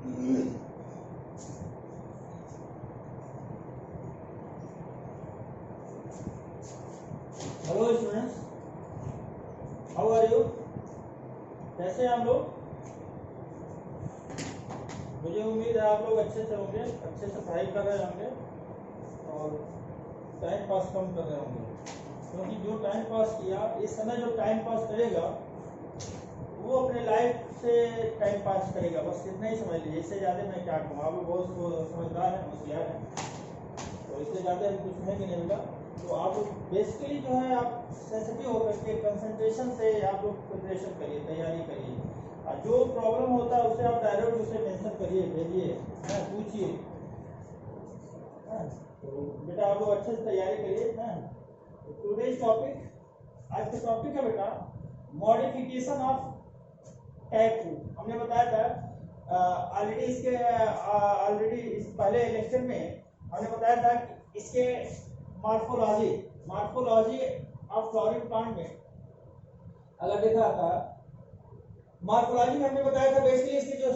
Hello students, how are you? कैसे हैं आप लोग? मुझे उम्मीद है आप लोग अच्छे से होंगे, अच्छे से पढ़ाई कर रहे होंगे और टाइम पास कम कर रहे होंगे, क्योंकि जो टाइम पास किया, इस समय जो टाइम पास करेगा वो अपने लाइफ से टाइम पास करेगा, बस इतना ही समझ लीजिए। इससे ज़्यादा मैं क्या कहूँ, आप लोग बहुत समझदार हैं, होशियार हैं, तो इससे ज़्यादा कुछ कहेंगे नहीं मिला। तो आप बेसिकली जो है आप सेंसिटिव होकर के कंसंट्रेशन से आप लोग प्रिपरेशन करिए, तैयारी करिए, और जो प्रॉब्लम होता है उसे आप डायरेक्ट उसे मेंशन करिए, भेजिए, पूछिए। तो बेटा आप लोग अच्छे से तैयारी करिए। टुडेज टॉपिक, आज का टॉपिक है बेटा मॉडिफिकेशन ऑफ टैग रूट। हमने बताया था ऑलरेडी इस पहले लेक्चर में हमने बताया था कि इसके मॉर्फोलॉजी ऑफ फ्लोरिंग प्लांट में अगर देखा था, मॉर्फोलॉजी में हमने बताया था बेसिकली इसके जो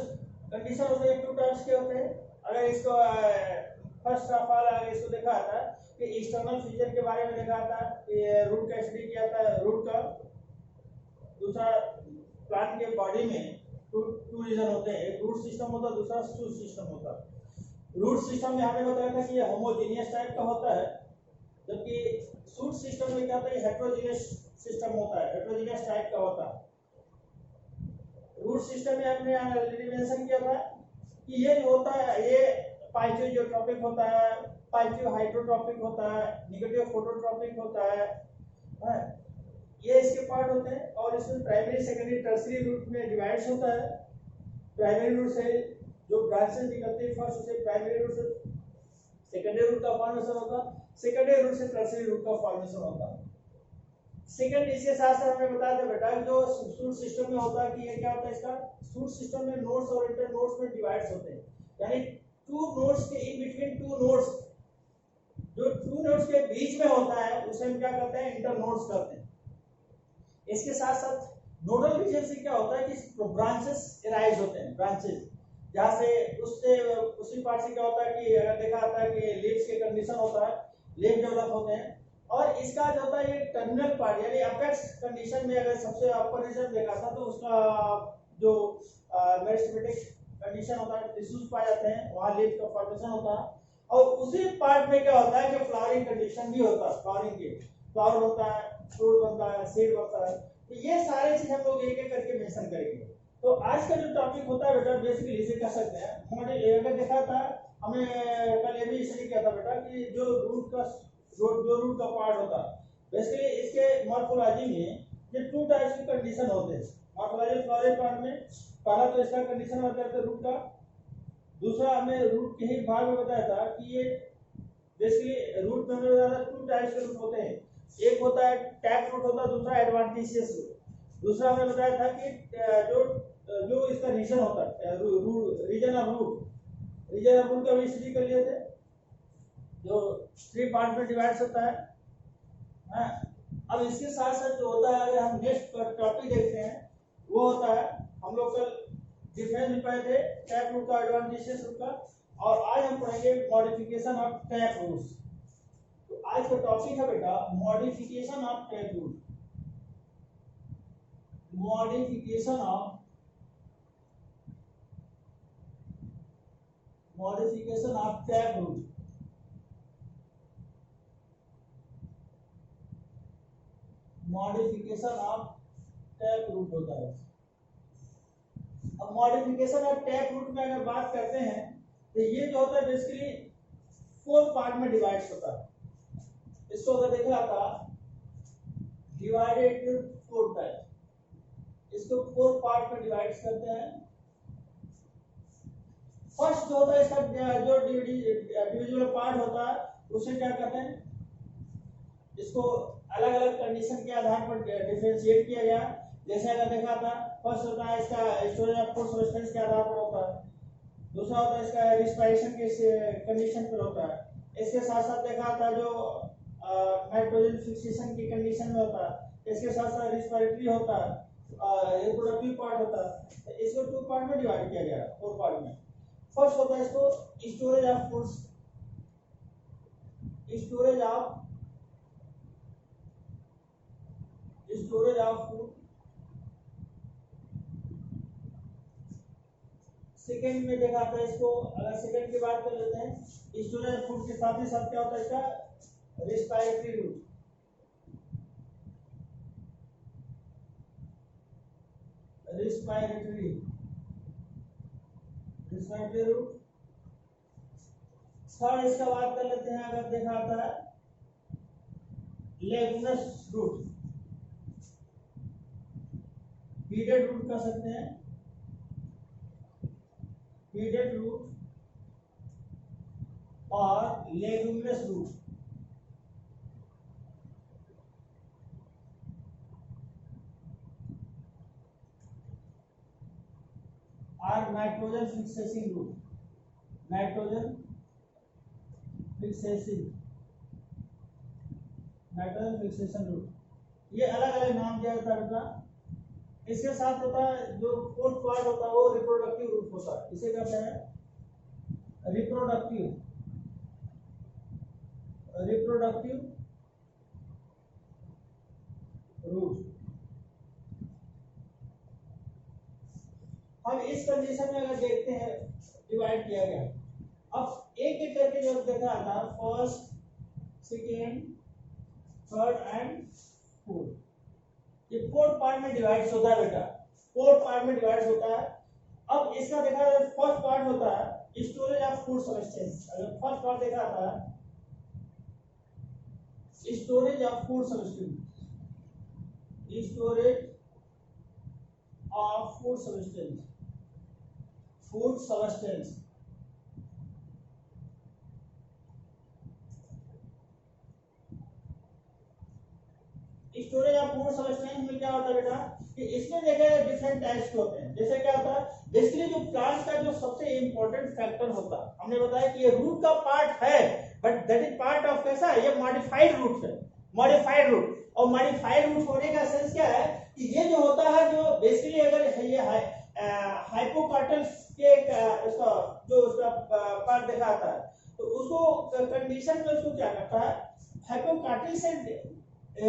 कंडीशन होते हैं टू टाइप्स के होते हैं। अगर इसको फर्स्ट ऑफ ऑल अगर इसको देखा था कि एक्सटर्नल फीचर के बारे में देखा था कि रूट का स्टडी किया था, रूट का। दूसरा, प्लांट के बॉडी में टू रीजन होते हैं, एक रूट सिस्टम होता है, दूसरा शूट सिस्टम होता है। रूट सिस्टम में हमने बताया था कि ये होमोजेनियस टाइप का होता है, जबकि शूट सिस्टम में क्या होता है, हेटेरोजेनियस सिस्टम होता है, हेटेरोजेनियस टाइप का होता है। रूट सिस्टम में हमने ऑलरेडी मेंशन किया था कि ये जो होता है ये पॉजिटिव जियोट्रॉपिक होता है, पॉजिटिव हाइड्रोट्रॉपिक होता है, नेगेटिव फोटोट्रॉपिक होता है। ये इसके पार्ट होते हैं, और इसमें प्राइमरी सेकेंडरी टर्सरी रूट में डिवाइड्स होता है। प्राइमरी रूट से जो ब्रांचेस निकलती है, फर्स्ट से प्राइमरी रूट से सेकेंडरी रूट का फॉर्मेशन होता है, सेकेंडरी रूट से टर्सरी रूट का फॉर्मेशन होता है। सेकंड, इसके साथ साथ हमें बताया था बेटा जो शूट सिस्टम में होता है कि ये क्या होता है, इसका शूट सिस्टम में नोड्स और इंटर नोड्स में डिवाइड्स होते हैं, यानी टू नोड्स के इन बिटवीन टू नोड्स, जो टू नोड्स के बीच में होता है उसे हम क्या करते हैं, इंटर नोड्स करते हैं। इसके साथ साथ नोडल रीजन से क्या होता है कि ब्रांचेस एराइज होते हैं, ब्रांचेस जहां से उससे उसी पार्ट से क्या होता है कि अगर देखा जाता है कि लीव्स के कंडीशन होता है, लीव डेवलप होते हैं। और इसका जो होता है ये टर्मिनल पार्ट यानी अपेक्स कंडीशन में अगर सबसे अपर रीजन देखा था तो उसका जो मेरिस्टेमेटिक कंडीशन होता है, टिश्यूज पाए जाते हैं, वहां लीफ का फॉर्मेशन होता है। और उसी पार्ट में क्या होता है कि फ्लावरिंग कंडीशन भी होता है, फ्लावरिंग के फ्लावर होता है, फ्रूट बनता है, सीड बनता है। तो ये सारे चीज हम लोग एक एक करके मेंशन करेंगे। तो आज का जो टॉपिक होता है बेटा बेसिकली इसे कह सकते हैं, हमारे अगर देखा था हमने कल ये भी स्टडी किया था बेटा कि जो रूट का पार्ट होता है, बेसिकली इसके मॉर्फोलॉजी में ये टू टाइप्स की कंडीशन होते हैं। मॉर्फोलॉजी फ्लोरल प्लांट में पहला तो इसका कंडीशन होता है रूट का, दूसरा हमें रूट के ही भाग में बताया था कि ये बेसिकली रूट में हमें टू टाइप्स के रूट होते हैं, एक होता है टैप रूट होता है, दूसरा एडवांटेजियस रूट। दूसरा हमने बताया था कि जो इसका रीजन होता है, रीजन ऑफ रूट का भी स्टडी कर लिए थे, जो थ्री पार्ट में डिवाइड होता है। अब इसके साथ साथ जो होता है, अगर हम नेक्स्ट टॉपिक देखते हैं, वो होता है हम लोग कल डिफरेंस पढ़े थे टैप रूट का, एडवांटेजियस रूट का, और आज हम पढ़ेंगे मॉडिफिकेशन ऑफ टैप रूट्स। तो आज का टॉपिक है बेटा modification of tap root, modification of tap root. Modification of tap root होता है। अब मॉडिफिकेशन ऑफ टैप रूट में अगर बात करते हैं तो ये जो होता है बेसिकली फोर पार्ट में डिवाइड होता है। इसको अगर देखा था डिवाइडेड इनटू फोर टाइप, इसको फोर पार्ट में डिवाइड करते हैं। फर्स्ट जो होता है इसका जो डिविजिबल पार्ट होता है उसे क्या कहते हैं, इसको अलग अलग कंडीशन के आधार पर डिफरेंशिएट किया गया। जैसे अगर देखा था फर्स्ट होता है इसका स्टोरेज ऑफ फूड सब्सटेंस के आधार पर होता है, दूसरा होता है इसका रिस्पायरेशन के कंडीशन पर होता है, इसके साथ साथ देखा था जो नाइट्रोजन फिक्सेशन की कंडीशन में होता है, इसके साथ साथ रिस्पायरेटरी होता है, रिप्रोडक्टिव पार्ट होता है। इसको टू पार्ट में डिवाइड किया गया, फोर पार्ट में। फर्स्ट होता है इसको storage of foods, storage of food. Second में देखा था इसको, अगर सेकेंड की बात कर लेते हैं, स्टोरेज ऑफ फूड के साथ ही साथ क्या होता है इसका respiratory root, respiratory root. Third इसका बात कर लेते हैं, अगर देखा था लेगुमिनस रूट, फीडेड रूट कह सकते हैं, फीडेड रूट और लेगुमिनस रूट। और nitrogen fixing root, nitrogen fixation root. ये अलग अलग नाम दिया जाता है बेटा। इसके साथ होता है जो फोर्थ पार्ट होता है वो रिप्रोडक्टिव रूट होता है, इसे कहते हैं रिप्रोडक्टिव रूट। हम इस कंडीशन में अगर देखते हैं डिवाइड किया गया, अब एक एक करके जब देखा था first, second, third and fourth, ये फोर्थ पार्ट में डिवाइड होता है बेटा, फोर्थ पार्ट में डिवाइड होता है। अब इसका देखा जाए फर्स्ट पार्ट होता है स्टोरेज ऑफ फूड सब्सटेंस। अगर फर्स्ट पार्ट देखा था storage of food substance, storage of food substance, food substance. Storage of food substance में क्या होता है बेटा कि इसमें देखा डिफरेंट टाइप्स के होते हैं। जैसे क्या होता है, बेसिकली जो प्लांट का जो सबसे इंपॉर्टेंट फैक्टर होता है, हमने बताया कि ये रूट का पार्ट है, but that is part of कैसा है, ये मॉडिफाइड रूट है, मॉडिफाइड रूट। और मॉडिफाइड रूट होने का सेंस क्या है कि ये जो होता है जो बेसिकली अगर ये हाइपोकार्टल के इसका जो उसका पार्ट दिखाता है तो उसको कंडीशन में उसको क्या करता है, हाइपोकार्टल से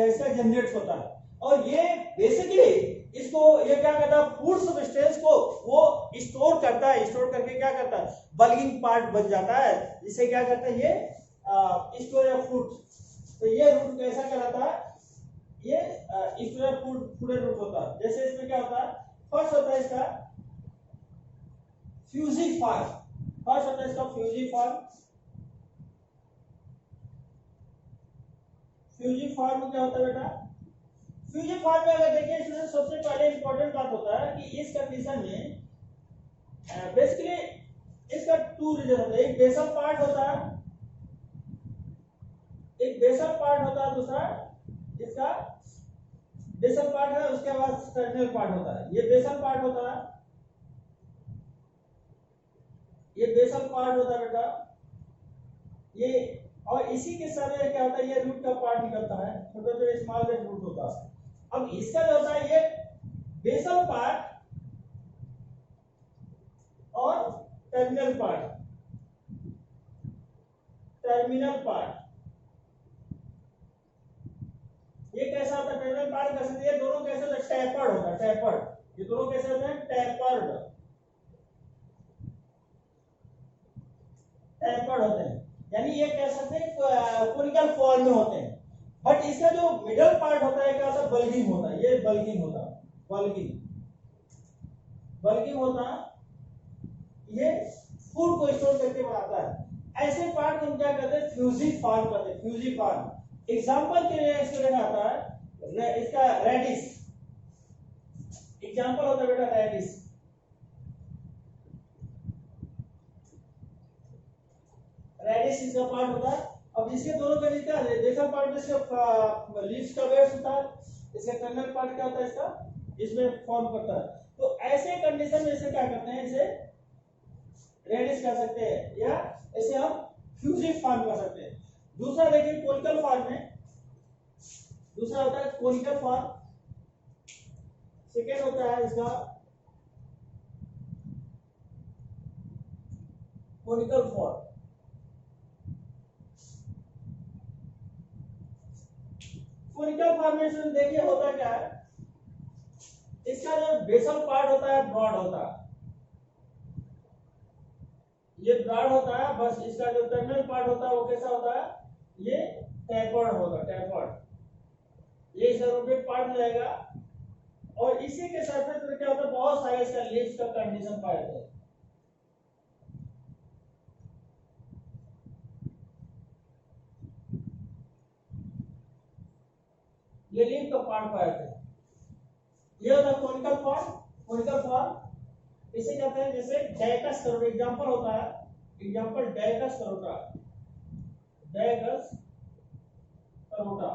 इसका जनरेट होता है। और ये बेसिकली इसको ये क्या करता है, फूड सब्सटेंस को वो स्टोर करता है, स्टोर करके क्या करता है बल्किंग पार्ट बन जाता है, जिसे क्या करता है ये स्टोरेज ऑफ फूड। तो ये रूट कैसा कहलाता है, ये स्टोरेज ऑफ फूड रूट होता है। जैसे इसमें क्या होता है, फर्स्ट होता है इसका फ्यूजिफार, फर्स्ट होता है इसका फ्यूजिफार। फ्यूजिफार में क्या होता है बेटा, फ्यूजिफार में अगर देखिए इसमें सबसे पहले इंपॉर्टेंट बात होता है कि इस कंडीशन में बेसिकली इसका टू रीजन होता है, एक बेसल पार्ट होता है, एक बेसल पार्ट होता है, दूसरा इसका बेसल पार्ट है, उसके बाद टर्मिनल पार्ट होता है। ये बेसल पार्ट होता है, ये बेसल पार्ट होता है बेटा ये, और इसी के साथ क्या होता है ये रूट का पार्ट निकलता है, छोटे छोटे स्मॉल रूट होता है। अब इसका जो होता है ये बेसल पार्ट और टर्मिनल पार्ट, टर्मिनल पार्ट ये कैसा होता है, टर्मिनल पार्ट कैसे, ये दोनों कैसे होता है, टैपर्ड होता है, टैपर्ड। ये दोनों कैसे होते हैं, टैपर्ड, टैपर्ड होते हैं, यानी ये कह सकते हैं कोनिकल फॉर्म में होते हैं। बट इसका जो मिडल पार्ट होता है क्या होता है, बल्किंग होता है, ये बल्किंग होता है, बल्किंग होता है, ये फूड को स्टोर करके बनाता है। ऐसे पार्ट हम क्या कहते हैं, फ्यूजिफार्म कहते हैं, फ्यूजिफार्म। एग्जांपल के लिए इसको देखा आता है इसका रेडिस, एग्जांपल होता है बेटा रेडिस, रेडिस इसका पार्ट होता है। अब इसके दोनों का क्या है, बेसल पार्ट में इसका लीव्स का बेस होता है, इसका टर्मिनल पार्ट क्या होता है, इसका इसमें फॉर्म करता है। तो ऐसे कंडीशन में इसे क्या करते हैं, इसे रेडिस कह सकते हैं या इसे हम फ्यूजिफार्म कह सकते हैं। दूसरा देखिए कोनिकल फॉर्म में, दूसरा होता है कोनिकल फॉर्म, सेकेंड होता है इसका कोनिकल फॉर्म। कोनिकल फॉर्मेशन देखिए होता क्या है, इसका जो बेसल पार्ट होता है ब्रॉड होता है, ये ब्रॉड होता है, बस इसका जो टर्मिनल पार्ट होता है वो कैसा होता है, ये टैपर्ड होगा, टैपर्ड। ये इसका रूटेड पार्ट हो जाएगा और इसी के सरफेस पर क्या होता है, बहुत सारे इसका लीव्स का कंडीशन पाया जाता है। ये लीफ का पार्ट पाया जाता है, ये होता है कोनिकल फॉर्म। कोनिकल फॉर्म इसे कहते हैं, जैसे डायकस करोटा एग्जांपल होता है, एग्जांपल डायकस करोटा, डायकस करोटा।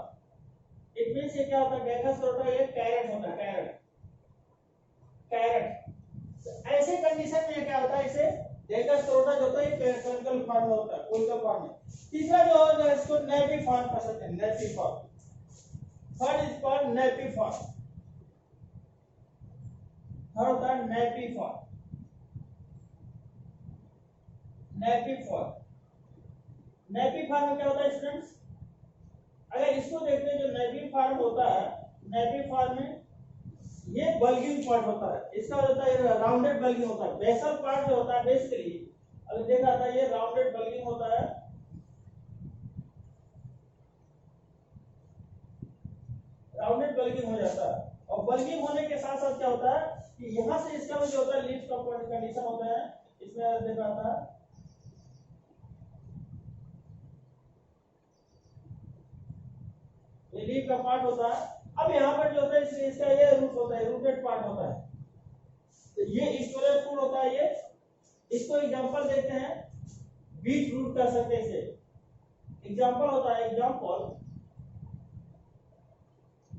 इट मींस ये क्या होता है, डायकस करोटा ये कैरेट होता है, कैरेट, कैरेट। ऐसे कंडीशन में क्या होता है, इसे डायकस करोटा जो होता है कोनिकल फॉर्म में होता है, कोनिकल फॉर्म में। तीसरा जो होता है इसको नेपी फॉर्म कह सकते हैं, nappy form. Third is called nappy form, third होता है nappy form, nappy form. Nappy form में क्या होता है स्टूडेंट्स, अगर इसको देखते हैं, जो नेपी फॉर्म होता है, नेपी फॉर्म में ये बल्गिंग पार्ट होता है, इसका होता है राउंडेड बल्गिंग होता है। बेसल पार्ट जो होता है बेसिकली अगर देखा था, ये राउंडेड बल्गिंग होता है, राउंडेड बल्गिंग हो जाता है। और बल्गिंग होने के साथ साथ क्या होता है कि यहां से इसका जो होता है लीफ का कंडीशन होता है, इसमें देखा था ये लीफ का पार्ट होता है। अब यहाँ पर जो होता है इसका ये रूट होता है, रूटेड पार्ट होता है, तो ये स्टोरेज फूड होता है। ये इसको एग्जांपल देते हैं, बीट रूट कर सकते हैं इसे, एग्जांपल होता है, एग्जांपल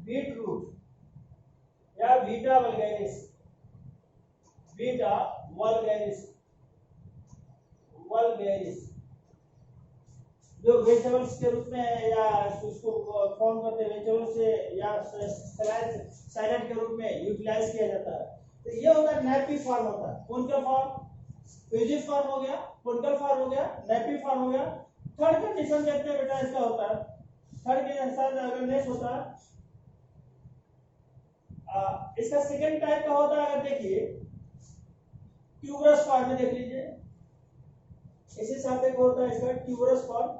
बीट रूट या beta vulgaris, beta vulgaris, vulgaris जो वेजिटेबल्स के रूप में या उसको फॉर्म करते हैं वेजिटेबल्स से या सैलेड के रूप में यूटिलाइज किया जाता है। तो ये होता है नेपी फॉर्म होता है। कोनिकल फॉर्म, वेजिस फॉर्म हो गया, कोनिकल फॉर्म हो गया, नेपी फॉर्म हो गया। थर्ड कंडीशन कहते हैं बेटा इसका होता है, थर्ड के साथ अगर नेक्स्ट होता है इसका सेकंड टाइप का होता है, अगर देखिए ट्यूबरस फॉर्म में देख लीजिए, इसी साथ एक होता है इसका ट्यूबरस फॉर्म,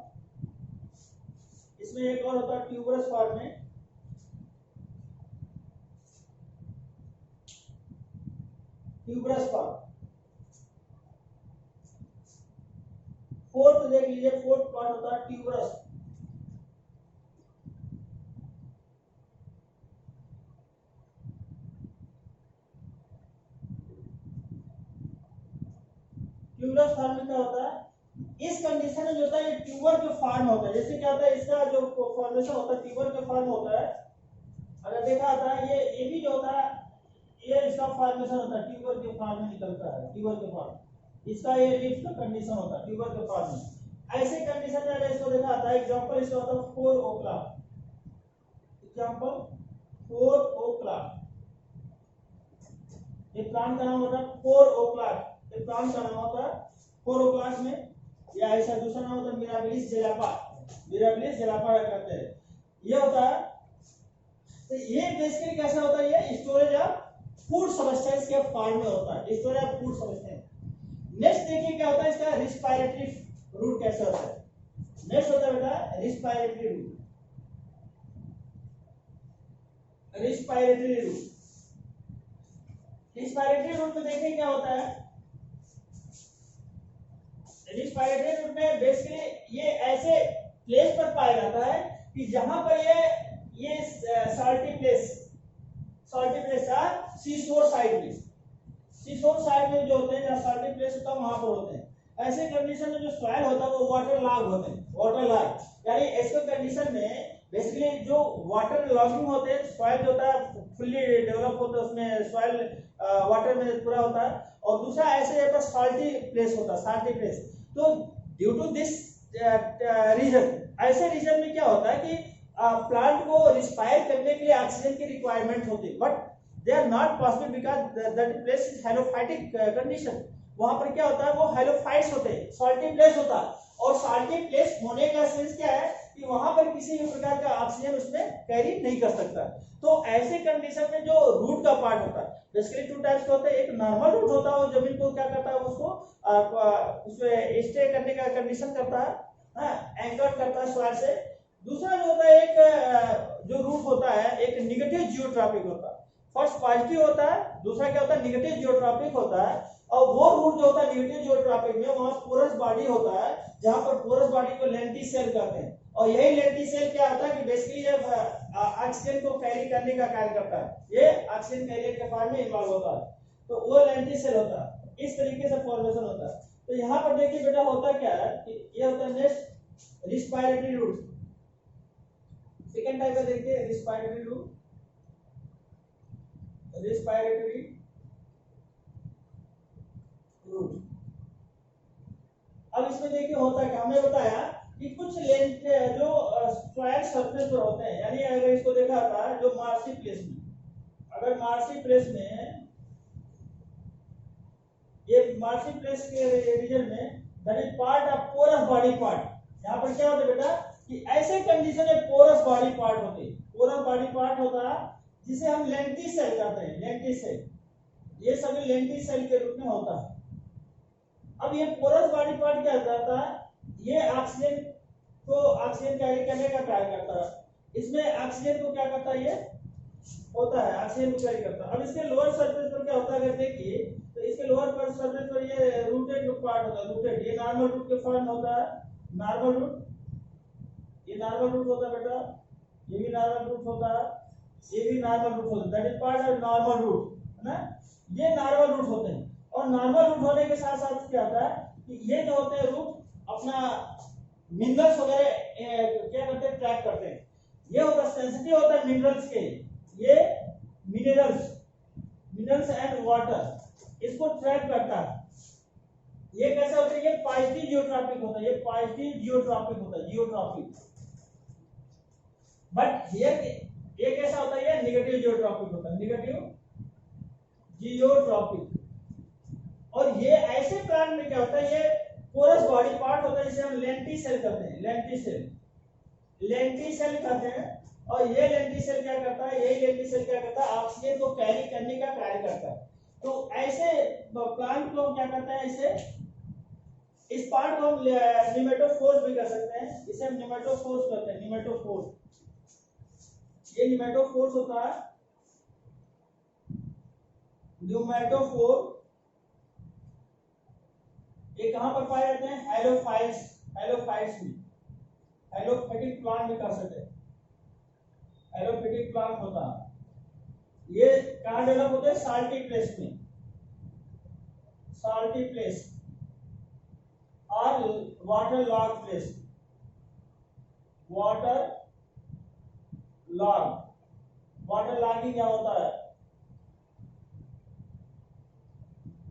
इसमें एक और होता है ट्यूबरस फॉर्म में, ट्यूबरस फॉर्म। फोर्थ देख लीजिए, फोर्थ पार्ट होता है ट्यूबरस। ट्यूबरस फॉर्म में क्या होता है, इस कंडीशन में जो होता है ये ट्यूबर के फॉर्म होता है। जैसे क्या होता है इसका जो फॉर्मेशन होता है ट्यूबर के फॉर्म होता है, अगर देखा जाता है ये भी जो होता है ये इसका फॉर्मेशन होता है, ट्यूबर के फॉर्म में निकलता है, ट्यूबर के फॉर्म, इसका ये लीफ का कंडीशन होता है ट्यूबर के फॉर्म में। ऐसे कंडीशन में अगर इसको देखा जाता है, एग्जांपल इसका होता है 4 o'clock, एग्जांपल 4 o'clock, ये प्लांट का नाम होता है 4 o'clock, ये प्लांट का नाम होता है 4 o'clock में, या ऐसा दूसरा नाम होता है मिराबिलिस जेलापा, मिराबिलिस जेलापा कहते हैं, ये होता है। तो ये बेसिकली कैसा होता है, ये स्टोरेज ऑफ फूड सब्सटेंस के फॉर्म में होता है, storage of food substance. Next देखिए क्या होता है इसका रिस्पायरेटरी रूट कैसा होता है, नेक्स्ट होता है बेटा respiratory root, respiratory root. Respiratory root में देखिए क्या होता है, रिस्पायरेटरी रूट में बेसिकली ये ऐसे प्लेस पर पाया जाता है कि जहां पर ये साल्टी प्लेस, साल्टी प्लेस का सीशोर साइड में, सीशोर साइड में जो होते हैं जहां साल्टी प्लेस होता है वहां पर होते हैं। ऐसे कंडीशन में जो सॉइल होता है वो वाटर लॉग होते हैं, वाटर लॉग, यानी ऐसे कंडीशन में बेसिकली जो वाटर लॉगिंग होते हैं, सॉइल जो होता है फुल्ली डेवलप होता है, उसमें सॉइल वाटर में पूरा होता है, और दूसरा ऐसे पर साल्टी प्लेस होता है, साल्टी प्लेस। तो ड्यू टू दिस रीजन, ऐसे रीजन में क्या होता है कि प्लांट को रिस्पायर करने के लिए ऑक्सीजन की रिक्वायरमेंट होती है, but they are not possible because that place is halophytic condition, वहां पर क्या होता है, वो हेलोफाइट्स होते हैं, सॉल्टी प्लेस होता है। और सॉल्टी प्लेस होने का सेंस क्या है कि वहां पर किसी भी प्रकार का ऑक्सीजन उसमें कैरी नहीं कर सकता। तो ऐसे कंडीशन में जो रूट का पार्ट होता है, बेसिकली टू टाइप्स का होता है। एक नॉर्मल रूट होता है, वो जमीन को क्या करता है, उसको उसमें स्टे करने का कंडीशन करता है, एंकर करता है सॉइल से। दूसरा जो होता है, एक जो रूट होता है, एक निगेटिव जियोट्रॉपिक होता है। फर्स्ट पॉजिटिव होता है, दूसरा क्या होता है, निगेटिव जियोट्रॉपिक होता है। और वो रूट जो होता है निगेटिव जियोट्रॉपिक में, वहां पोरस बॉडी होता है, जहां पर पोरस बॉडी को लेंटिस सेल कहते हैं। और यही लेंटिस सेल क्या होता है कि बेसिकली ये ऑक्सीजन को कैरी करने का कार्य करता है, ये ऑक्सीजन कैरियर के फॉर्म में इन्वॉल्व होता है, तो वो लेंटिस सेल होता है। इस तरीके से फॉर्मेशन होता है। तो यहाँ पर देखिए बेटा होता क्या है कि ये होता है next respiratory root. Second type है, देखिए रिस्पायरेटरी रूट, रिस्पायरेटरी रूट। अब इसमें देखिए होता क्या, हमने बताया कि कुछ लेंथ जो सॉइल सरफेस पर होते हैं, यानी अगर इसको देखा था जो मार्सी प्लेस में, अगर मार्सी प्लेस में, ये मार्सी प्लेस के रीजन में that is part of porous body part. यहाँ पर क्या होता है बेटा कि ऐसे कंडीशन में पोरस बॉडी पार्ट होते हैं, पोरस बॉडी पार्ट होता है जिसे हम लेंटिस सेल कहते हैं, लेंटिस सेल, ये सभी लेंटिस सेल के रूप में होता है। अब ये पोरस बॉडी पार्ट क्या करता है, ये ऑक्सीजन को ऑक्सीजन कैरी करने का कार्य करता है। इसमें ऑक्सीजन को क्या करता है, ये होता है ऑक्सीजन को कैरी करता है। अब इसके लोअर सरफेस पर क्या होता है, अगर देखिए तो इसके लोअर पर सरफेस पर ये रूटेड जो पार्ट होता है, रूटेड, ये नॉर्मल रूट के फॉर्म होता है, नॉर्मल रूट, ये नॉर्मल रूट होता है बेटा, ये भी नॉर्मल रूट होता है, ये भी नॉर्मल रूट होता है, that is part of normal root, है ना। ये नॉर्मल रूट होते हैं। और नॉर्मल रूट होने के साथ साथ क्या होता है कि ये जो होते हैं रूट अपना मिनरल्स वगैरह क्या करते हैं, ट्रैक करते हैं। ये होता है सेंसिटिव होता है मिनरल्स के, ये मिनरल्स, मिनरल्स एंड वाटर इसको ट्रैक करता है। ये कैसे होता है, ये पॉजिटिव जियोट्रॉपिक होता है, ये पॉजिटिव जियोट्रॉपिक होता है, जियोट्रॉपिक। बट ये कैसा होता है, ये नेगेटिव जियोट्रॉपिक होता है, नेगेटिव जियोट्रॉपिक। और ये ऐसे प्लांट में क्या होता है, ये पोरस बॉडी पार्ट होता है जिसे हम लेंटिस सेल कहते हैं, लेंटिस सेल, लेंटिस सेल कहते हैं। और ये लेंटिस सेल क्या करता है, यही लेंटिस सेल क्या करता है, ऑक्सीजन को कैरी करने का कार्य करता है। तो ऐसे प्लांट को हम क्या करते हैं, इसे, इस पार्ट को हम निमेटोफोर्स भी कह सकते हैं, इसे हम निमेटोफोर्स कहते हैं, निमेटोफोर्स। ये निमेटोफोर्स होता है, न्यूमेटोफोर। ये कहां पर पाए जाते हैं, हेलोफाइट्स, हेलोफाइट्स में, हेलोफिटिक प्लांट भी कह सकते हैं, हेलोफिटिक प्लांट होता है। ये कहां डेवलप होते हैं, साल्टी प्लेस में, साल्टी प्लेस और water log place, water log, water logging क्या होता है,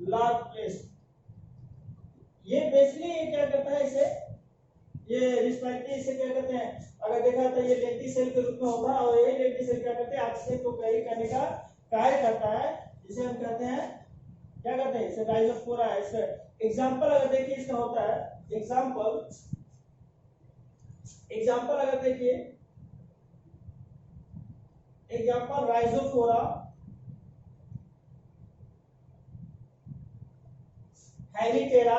लॉग प्लेस। ये बेसिकली क्या करता है, इसे, ये रिस्पायरेटरी, इसे क्या करते हैं, अगर देखा तो ये लेंटिस सेल के रूप में होता है। और यही लेंटिस सेल क्या करते हैं, ऑक्सीजन को कैरी करने का कार्य करता है, जिसे हम कहते हैं, क्या कहते हैं, इसे राइजोस्पोरा है। इसका एग्जांपल अगर देखिए इसका होता है, एग्जांपल, एग्जांपल अगर देखिए, एग्जांपल राइजोफोरा, हेरिटेरा,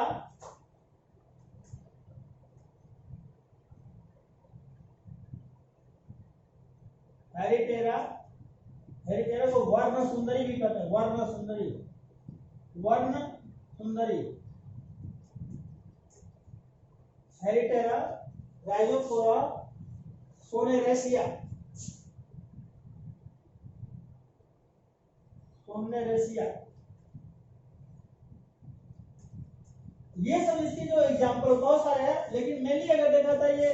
हेरिटेरा, हेरिटेरा को वर्ण सुंदरी भी कहते हैं, वर्ण सुंदरी, वर्ण सुंदरी, हेरिटेरा, राइजोफोरा, सोनेरेसिया, सोनेरेसिया, ये सब इसके जो एग्जांपल बहुत सारे हैं, लेकिन मेनली अगर देखा था ये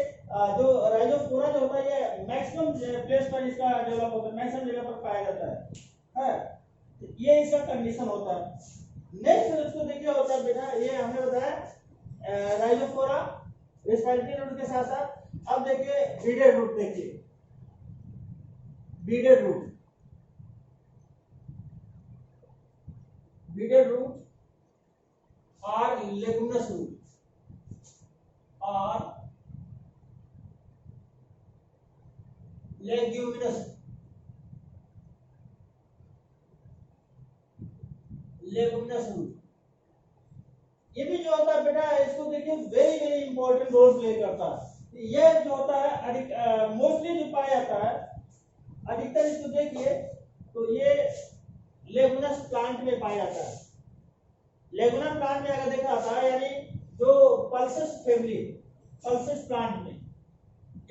जो राइजोफोरा जो होता है, ये मैक्सिमम प्लेस पर इसका डेवलप होता है, मैक्सिमम जगह पर पाया जाता है। तो ये इसका कंडीशन होता है। नेक्स्ट इसको देखिए होता है बेटा, ये हमने बताया राइजोफोरा रिस्पायरेटरी रूट के साथ साथ। अब देखिए बीडेड रूट, देखिए बीडेड रूट, बीडेड रूट और लेगुमिनस रूट और लेग्यूमिनस रूट, ये भी जो होता है बेटा, इसको देखिए very very important role play करता है। ये जो होता है मोस्टली जो पाया जाता है अधिकतर, इसको देखिए तो ये लेगुमिनस प्लांट में पाया जाता है। लेगुमिनस प्लांट में अगर देखा जाता है, यानी जो पल्सेस फैमिली, पल्सेस प्लांट में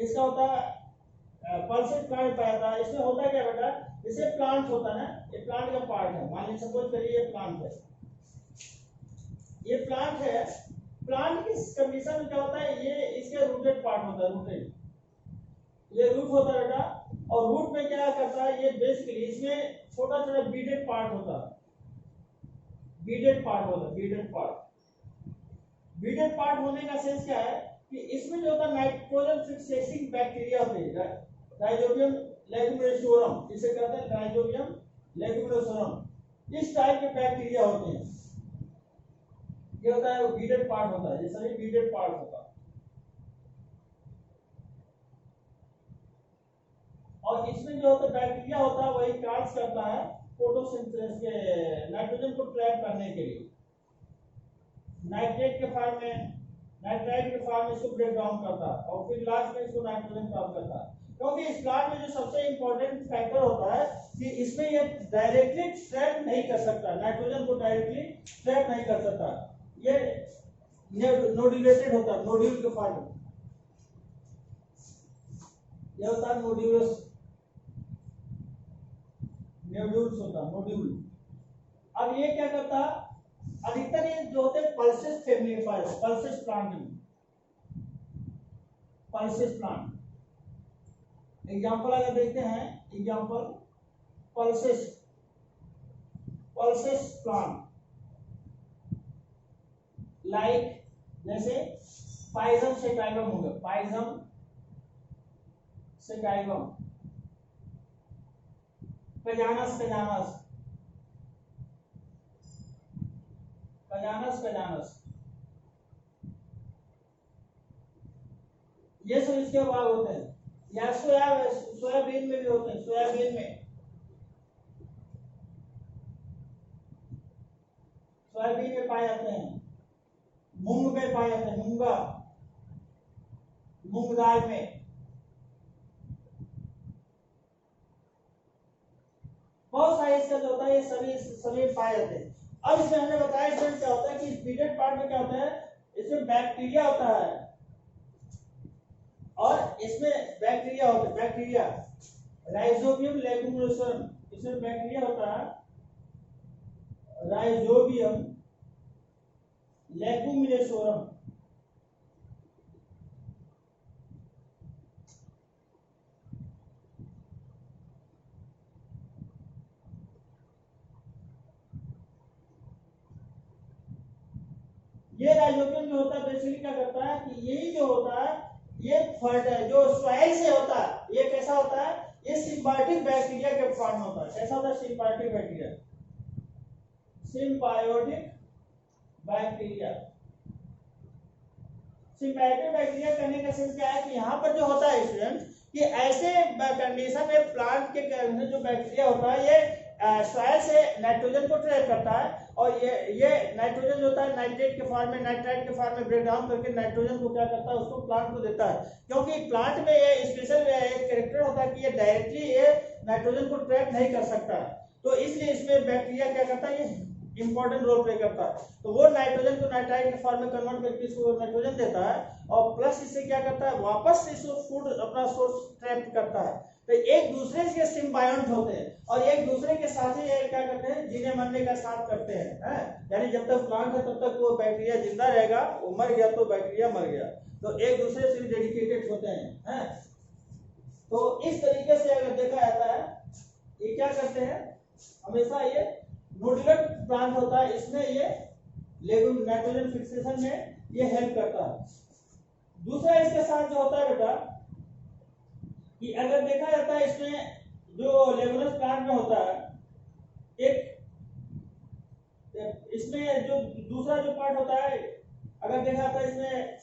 इसका होता है, पल्सेस प्लांट पाया जाता है। इसमें होता है क्या बेटा, जैसे प्लांट होता है ना, ये प्लांट का पार्ट है, मान लीजिए सपोज करिए ये प्लांट है, ये प्लांट है। प्लांट की कंडीशन में क्या होता है, ये इसके रूटेड पार्ट होता है, रूटेड, ये रूट होता है बेटा। और रूट में क्या करता है, ये बेसिकली इसमें छोटा छोटा बीडेड पार्ट होता है, बीडेड पार्ट होता है, बीडेड पार्ट। बीडेड पार्ट होने का सेंस क्या है कि इसमें जो होता है नाइट्रोजन फिक्सेटिंग बैक्टीरिया होते हैं, राइजोबियम लेगुमिनोसोरम, इसे कहते हैं राइजोबियम लेगुमिनोसोरम। इस टाइप के बैक्टीरिया होते हैं, ये होता है बीडेड पार्ट होता है, ये सभी बीडेड पार्ट होता है। और इसमें जो होता है बैक्टीरिया होता है, वही कार्य करता है फोटोसिंथेसिस के, नाइट्रोजन को ट्रैप करने के लिए, नाइट्रेट के फॉर्म में, नाइट्राइट के फॉर्म में इसको ब्रेक डाउन करता है और फिर लास्ट में इसको नाइट्रोजन प्राप्त करता है। क्योंकि इस प्लांट में जो सबसे इंपॉर्टेंट फैक्टर होता है कि इसमें ये डायरेक्टली ट्रैप नहीं कर सकता, नाइट्रोजन को डायरेक्टली ट्रैप नहीं कर सकता, ये नोड्यूलेटेड होता है, नोड्यूल के फॉर्म में, ये होता है नोड्यूलस, नोड्यूल्स होता है, नोड्यूल। अब ये क्या करता है, अधिकतर ये जो होते हैं पल्सेस फैमिली में पाए, पल्सेस प्लांट में, पल्सेस प्लांट। एग्जांपल अगर देखते हैं, example pulses, pulses plant like जैसे पाइजम सेटाइवम हो गया, पाइजम सेटाइवम, कजानस कजानस, कजानस कजानस, ये सब इसके बाद होते हैं। या सोयाबीन में भी होते हैं, सोयाबीन में, सोयाबीन में पाए जाते हैं, मूंग में पाए जाते हैं, मूंगा, मूंग दाल में, बहुत सारे इसका जो होता है, ये सभी सभी पाए जाते हैं। अब इसमें हमने बताया इसमें क्या होता है कि बीडेड पार्ट में क्या होता है, इसमें बैक्टीरिया होता है और इसमें बैक्टीरिया होता है, बैक्टीरिया राइजोबियम लेगुमिनोसोरम, इसमें बैक्टीरिया होता है राइजोबियम लेगुमिनोसोरम। ये राइजोबियम जो होता है बेसिकली क्या करता है कि यही जो होता है, ये जो सॉइल से होता है, ये कैसा होता है, ये सिम्बायोटिक बैक्टीरिया के फॉर्म में होता है। कैसा होता है, symbiotic bacteria, symbiotic bacteria. Symbiotic bacteria करने का सेंस क्या है कि यहाँ पर जो होता है स्टूडेंट, कि ऐसे कंडीशन में प्लांट के जो बैक्टीरिया होता है, ये सॉइल से नाइट्रोजन को ट्रैप करता है और ये नाइट्रोजन जो होता है नाइट्रेट के फॉर्म में, नाइट्राइट के फॉर्म में ब्रेक डाउन करके नाइट्रोजन को क्या करता है, उसको प्लांट को देता है। क्योंकि प्लांट में ये स्पेशल एक कैरेक्टर होता है कि ये डायरेक्टली ये नाइट्रोजन को ट्रैप नहीं कर सकता, तो इसलिए इसमें बैक्टीरिया क्या करता है, ये इंपॉर्टेंट रोल प्ले करता है। तो वो नाइट्रोजन को नाइट्राइट के फॉर्म में कन्वर्ट करके इसको नाइट्रोजन देता है और प्लस इससे क्या करता है, वापस इसको फूड अपना सोर्स ट्रैप करता है। तो एक दूसरे के सिम्बायोंट होते हैं और एक दूसरे के साथ ही क्या करते हैं, जीने मरने का साथ करते हैं, यानी जब तक प्लांट है तब तक वो बैक्टीरिया जिंदा रहेगा, वो मर गया तो बैक्टीरिया मर गया, तो एक दूसरे से डेडिकेटेड होते हैं। तो इस तरीके से अगर देखा जाता है, ये क्या करते हैं, हमेशा ये नोडुलर प्लांट होता है, इसमें ये नाइट्रोजन फिक्सेशन में ये हेल्प करता है। दूसरा इसके साथ जो होता है बेटा, कि अगर देखा जाता है इसमें जो लेगुमिनस प्लांट में होता है, एक इसमें जो दूसरा जो पार्ट होता है, अगर देखा था इसमें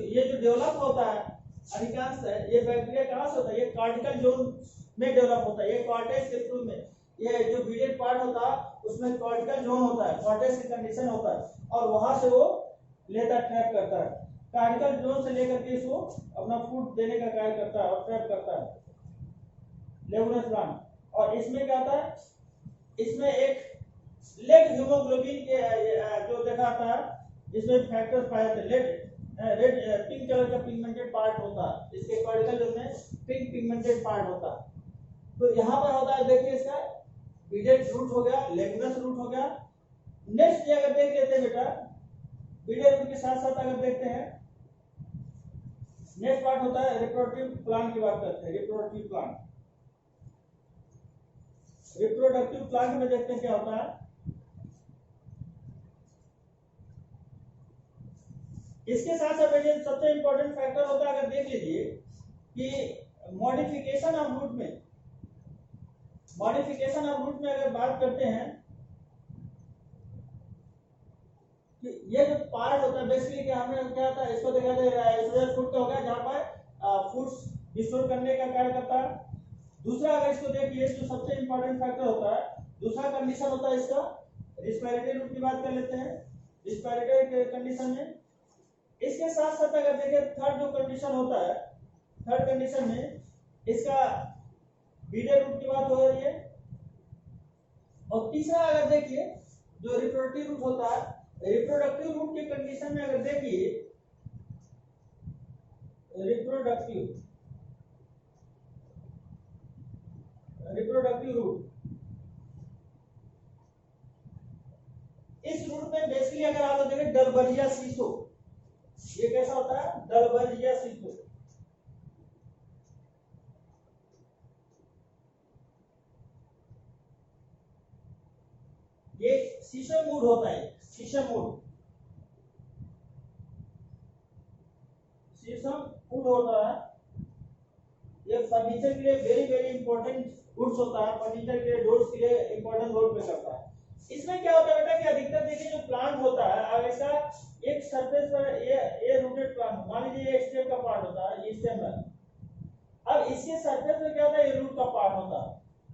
ये जो डेवलप होता है अधिकांश ये बैक्टीरिया कहाँ से होता है, ये कार्टिकल जोन में डेवलप होता है। ये कॉर्टेक्स के थ्रू में, ये जो बीडेड पार्ट होता है उसमें कॉर्टिकल जोन होता है, कॉर्टेक्स की कंडीशन होता है और वहां से वो लेता ट्रैप करता है। कार्टिकल जोन से लेकर के इसको अपना फूड देने का कार्य करता है और ट्रैप करता है लेगुमिनस प्लांट। और इसमें क्या होता है, इसमें एक लेड हीमोग्लोबिन के जो देखा था इसमें फैक्टर्स पाए जाते हैं। रेड पिंक कलर का पिगमेंटेड पार्ट होता है, इसके कॉर्टिकल जोन में पिंक पिगमेंटेड पार्ट होता है। तो यहाँ पर होता है, देखिए इसका बीडेड रूट हो गया, लेगुमिनस रूट हो गया। नेक्स्ट ये अगर देख लेते हैं बेटा, बीडेड रूट के साथ साथ अगर देखते हैं नेक्स्ट पार्ट होता है रिप्रोडक्टिव प्लांट की बात करते हैं। रिप्रोडक्टिव प्लांट, रिप्रोडक्टिव प्लांट में देखते हैं क्या होता है। इसके साथ साथ सबसे इंपॉर्टेंट फैक्टर होता है, अगर देख लीजिए कि मॉडिफिकेशन ऑफ रूट में, मॉडिफिकेशन ऑफ रूट में अगर बात करते हैं कि ये जो पार्ट होता है बेसिकली क्या हमने क्या था, इसको देखा था फूड का हो गया जहां पर फूड्स स्टोर करने का कार्य करता है। दूसरा अगर इसको देखिए जो सबसे इंपॉर्टेंट फैक्टर होता है, दूसरा कंडीशन होता है इसका रिस्पिरेटरी रूट की बात कर लेते हैं। रिस्पिरेटरी कंडीशन में इसके साथ साथ अगर देखें थर्ड जो कंडीशन होता है, थर्ड कंडीशन में इसका बीडेड रूट की बात हो रही है। और तीसरा अगर देखिए जो रिप्रोडक्टिव रूट होता है, रिप्रोडक्टिव रूट के कंडीशन में अगर देखिए रिप्रोडक्टिव रूट, इस रूट में बेसिकली अगर आप देखें डलबर्जिया सीसो, ये कैसा होता है, डलबर्जिया सीसो। ये शीशम मूड होता है, शीशम मूड, शीशम मूड होता है। ये फर्नीचर के लिए वेरी वेरी इंपॉर्टेंट वुड्स होता है, फर्नीचर के लिए डोर्स के लिए इंपॉर्टेंट रोल प्ले करता है। इसमें क्या होता है बेटा कि अधिकतर देखिए जो प्लांट होता है, अब ऐसा एक सरफेस पर ये रूटेड प्लांट, मान लीजिए ये स्टेम का पार्ट होता है, ये स्टेम है। अब इसके सरफेस में क्या होता है, ये रूट का पार्ट होता है।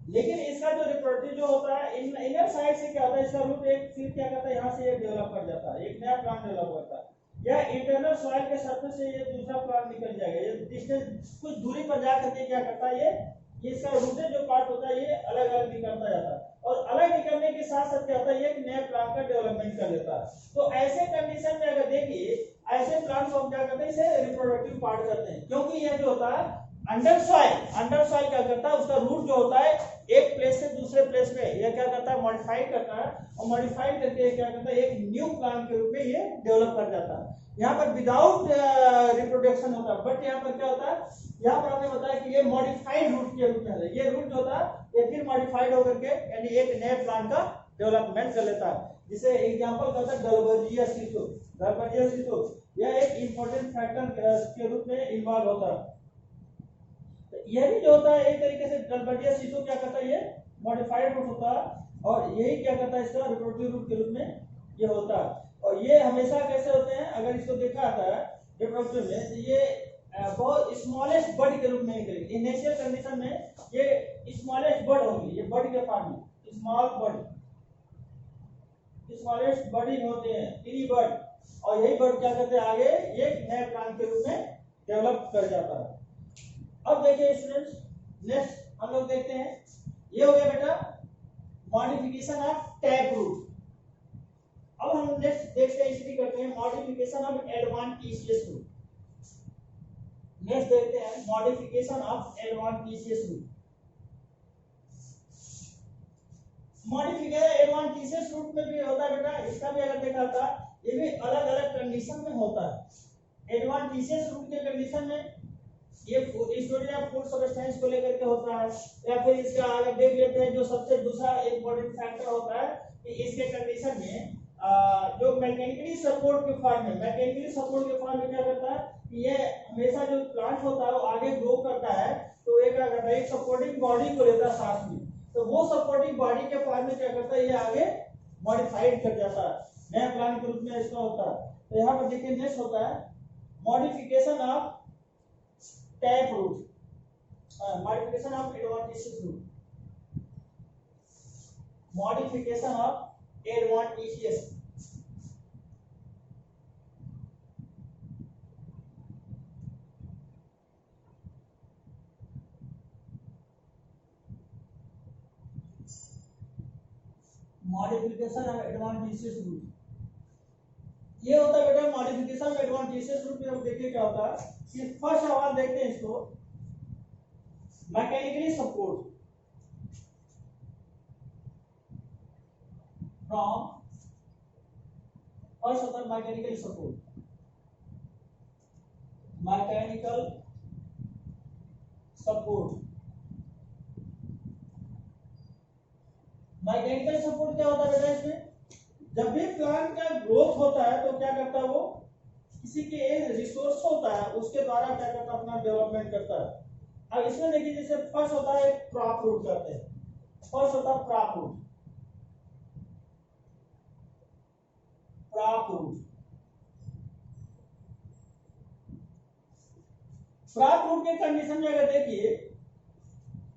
लेकिन इसका जो रिप्रोडक्टिव जो होता है इनर साइड से क्या होता है, इसका रूट एक फिर क्या करता है यहाँ से ये डेवलप कर जाता है, एक नया प्लांट डेवलप करता है। या इंटरनल सॉइल के सरफेस से ये दूसरा प्लांट निकल जाएगा, ये डिस्टेंस कुछ दूरी पर जा करके क्या करता है, ये इसका रूटेड जो पार्ट होता है ये अलग अलग निकलता जाता है। और अलग निकलने के साथ साथ क्या होता है, ये एक नए प्लांट का डेवलपमेंट कर देता है। तो ऐसे कंडीशन में अगर देखिए ऐसे प्लांट को हम क्या करते हैं, इसे रिप्रोडक्टिव पार्ट करते हैं। क्योंकि ये जो होता है अंडर सॉइल क्या करता है, उसका रूट जो होता है एक प्लेस से दूसरे प्लेस पे ये क्या करता है, मॉडिफाइड करता है। और मॉडिफाइड करके क्या करता है, एक न्यू प्लांट के रूप में ये डेवलप कर जाता है। यहाँ पर विदाउट रिप्रोडक्शन होता है, बट यहाँ पर क्या होता है, यहाँ पर हमने बताया कि ये मॉडिफाइड रूट के रूप में है। ये रूट जो होता है ये फिर मॉडिफाइड होकर के यानी एक नए प्लांट का डेवलपमेंट कर लेता है, जिसे एग्जांपल कहता है डलबर्जिया सीसो। डलबर्जिया सीसो यह एक इंपॉर्टेंट फैक्टर के रूप में इन्वॉल्व होता है। यह भी जो होता है एक तरीके से डलबर्जिया सीसो क्या करता है, ये मॉडिफाइड रूट होता है और यही क्या करता है, इसका रिप्रोडक्टिव रूट के रूप में ये होता है। और ये हमेशा कैसे होते हैं, अगर इसको देखा जाता है रिप्रोडक्टिव में, तो ये बहुत स्मॉलेस्ट बड के रूप में निकलेगी। इनिशियल कंडीशन में ये स्मॉलेस्ट बड होगी, ये बड के फॉर्म में स्मॉल बड, स्मॉलेस्ट बड ही होते हैं, टीनी बड। और यही बड क्या करते हैं, आगे एक नए प्लांट के रूप में डेवलप कर जाता है। अब देखिए स्टूडेंट्स, नेक्स्ट हम लोग देखते हैं, ये हो गया बेटा मॉडिफिकेशन ऑफ टैप रूट। अब हम नेक्स्ट देखते हैं, स्टडी करते हैं modification of adventitious root. Next देखते हैं modification of adventitious root. Modification adventitious root में भी होता है बेटा, इसका भी अगर देखा था ये भी अलग अलग कंडीशन में होता है। एडवांटिशियस रूट के कंडीशन में ये स्टोरी ऑफ फूड सब्सटेंस को लेकर के होता है, या फिर इसका अगर देख लेते हैं जो सबसे दूसरा इंपॉर्टेंट फैक्टर होता है कि इसके कंडीशन में जो मैकेनिकली सपोर्ट के फॉर्म में, मैकेनिकली सपोर्ट के फॉर्म में क्या करता है कि ये हमेशा जो प्लांट होता है वो आगे ग्रो करता है, तो ये क्या करता है, एक सपोर्टिंग बॉडी को लेता है साथ में। तो वो सपोर्टिंग बॉडी के फॉर्म में क्या करता है, ये आगे मॉडिफाइड कर जाता है, नए प्लांट के रूप में इसका होता है। तो यहाँ पर देखिए नेक्स्ट होता है modification of tap root, modification of adventitious root, modification of adventitious, modification of adventitious root. ये होता है बेटा मॉडिफिकेशन ऑफ एडवांटेजियस रूट में। अब देखिए क्या होता है कि फर्स्ट सवाल देखते हैं इसको, मैकेनिकली सपोर्ट फ्रॉम, फर्स्ट होता है mechanical support, mechanical support. Mechanical support क्या होता है बेटा इसमें, जब भी प्लांट का ग्रोथ होता है तो क्या करता है वो किसी के एक रिसोर्स होता है उसके द्वारा क्या करता है अपना डेवलपमेंट करता है। अब इसमें देखिए जैसे फर्स्ट होता है क्रॉप रूट करते हैं, फर्स्ट होता है crop root, crop root, crop root के कंडीशन में अगर देखिए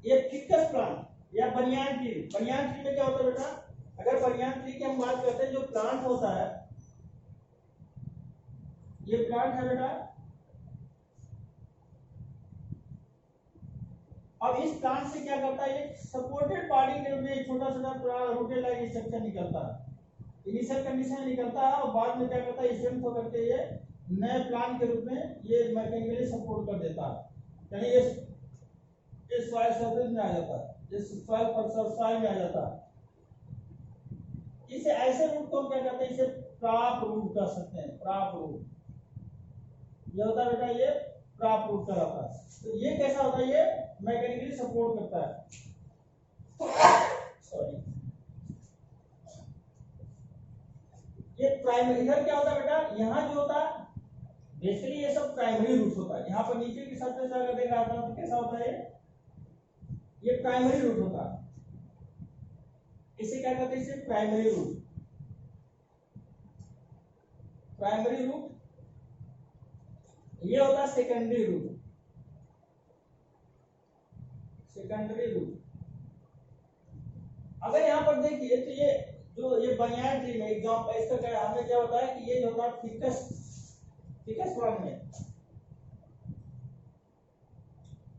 ये फिकस प्लांट या बनियान ट्री, बनियान ट्री में क्या होता है बेटा, अगर बनियान ट्री की हम बात करते हैं जो प्लांट होता है, ये प्लांट है बेटा, अब इस प्लांट से क्या करता है ये सपोर्टेड बॉडी के रूप में छोटा छोटा रूटेड लाइक स्ट्रक्चर निकलता है, इनिशियल कंडीशन निकलता है और बाद में क्या करता है स्टेम होकर के ये नए प्लांट के रूप में ये मैकेनिकली सपोर्ट कर देता है, यानी ये सॉइल सरफेस में आ जाता है, इस सॉइल पर सॉइल में आ जाता है। इसे ऐसे रूट को हम क्या कहते हैं, इसे क्रॉप रूट कह सकते हैं, क्रॉप रूट। ये होता है बेटा ये क्रॉप रूट कहलाता है। तो ये कैसा होता है, ये मैकेनिकली सपोर्ट करता है, सॉरी ये प्राइमरी। इधर क्या होता है बेटा, यहाँ जो होता है बेसिकली ये सब प्राइमरी रूट होता है। यहाँ पर नीचे की सरफेस अगर देख रहा था तो कैसा होता है ये प्राइमरी रूट होता है, इसे क्या कहते हैं, इसे प्राइमरी रूट, प्राइमरी रूट। ये होता है सेकेंडरी रूट, सेकेंडरी रूट। अगर यहाँ पर देखिए तो ये जो ये बनियान ट्री में एग्जांपल इसका क्या हमें क्या होता है कि ये जो होता है फिकस, फिकस फॉर्म में,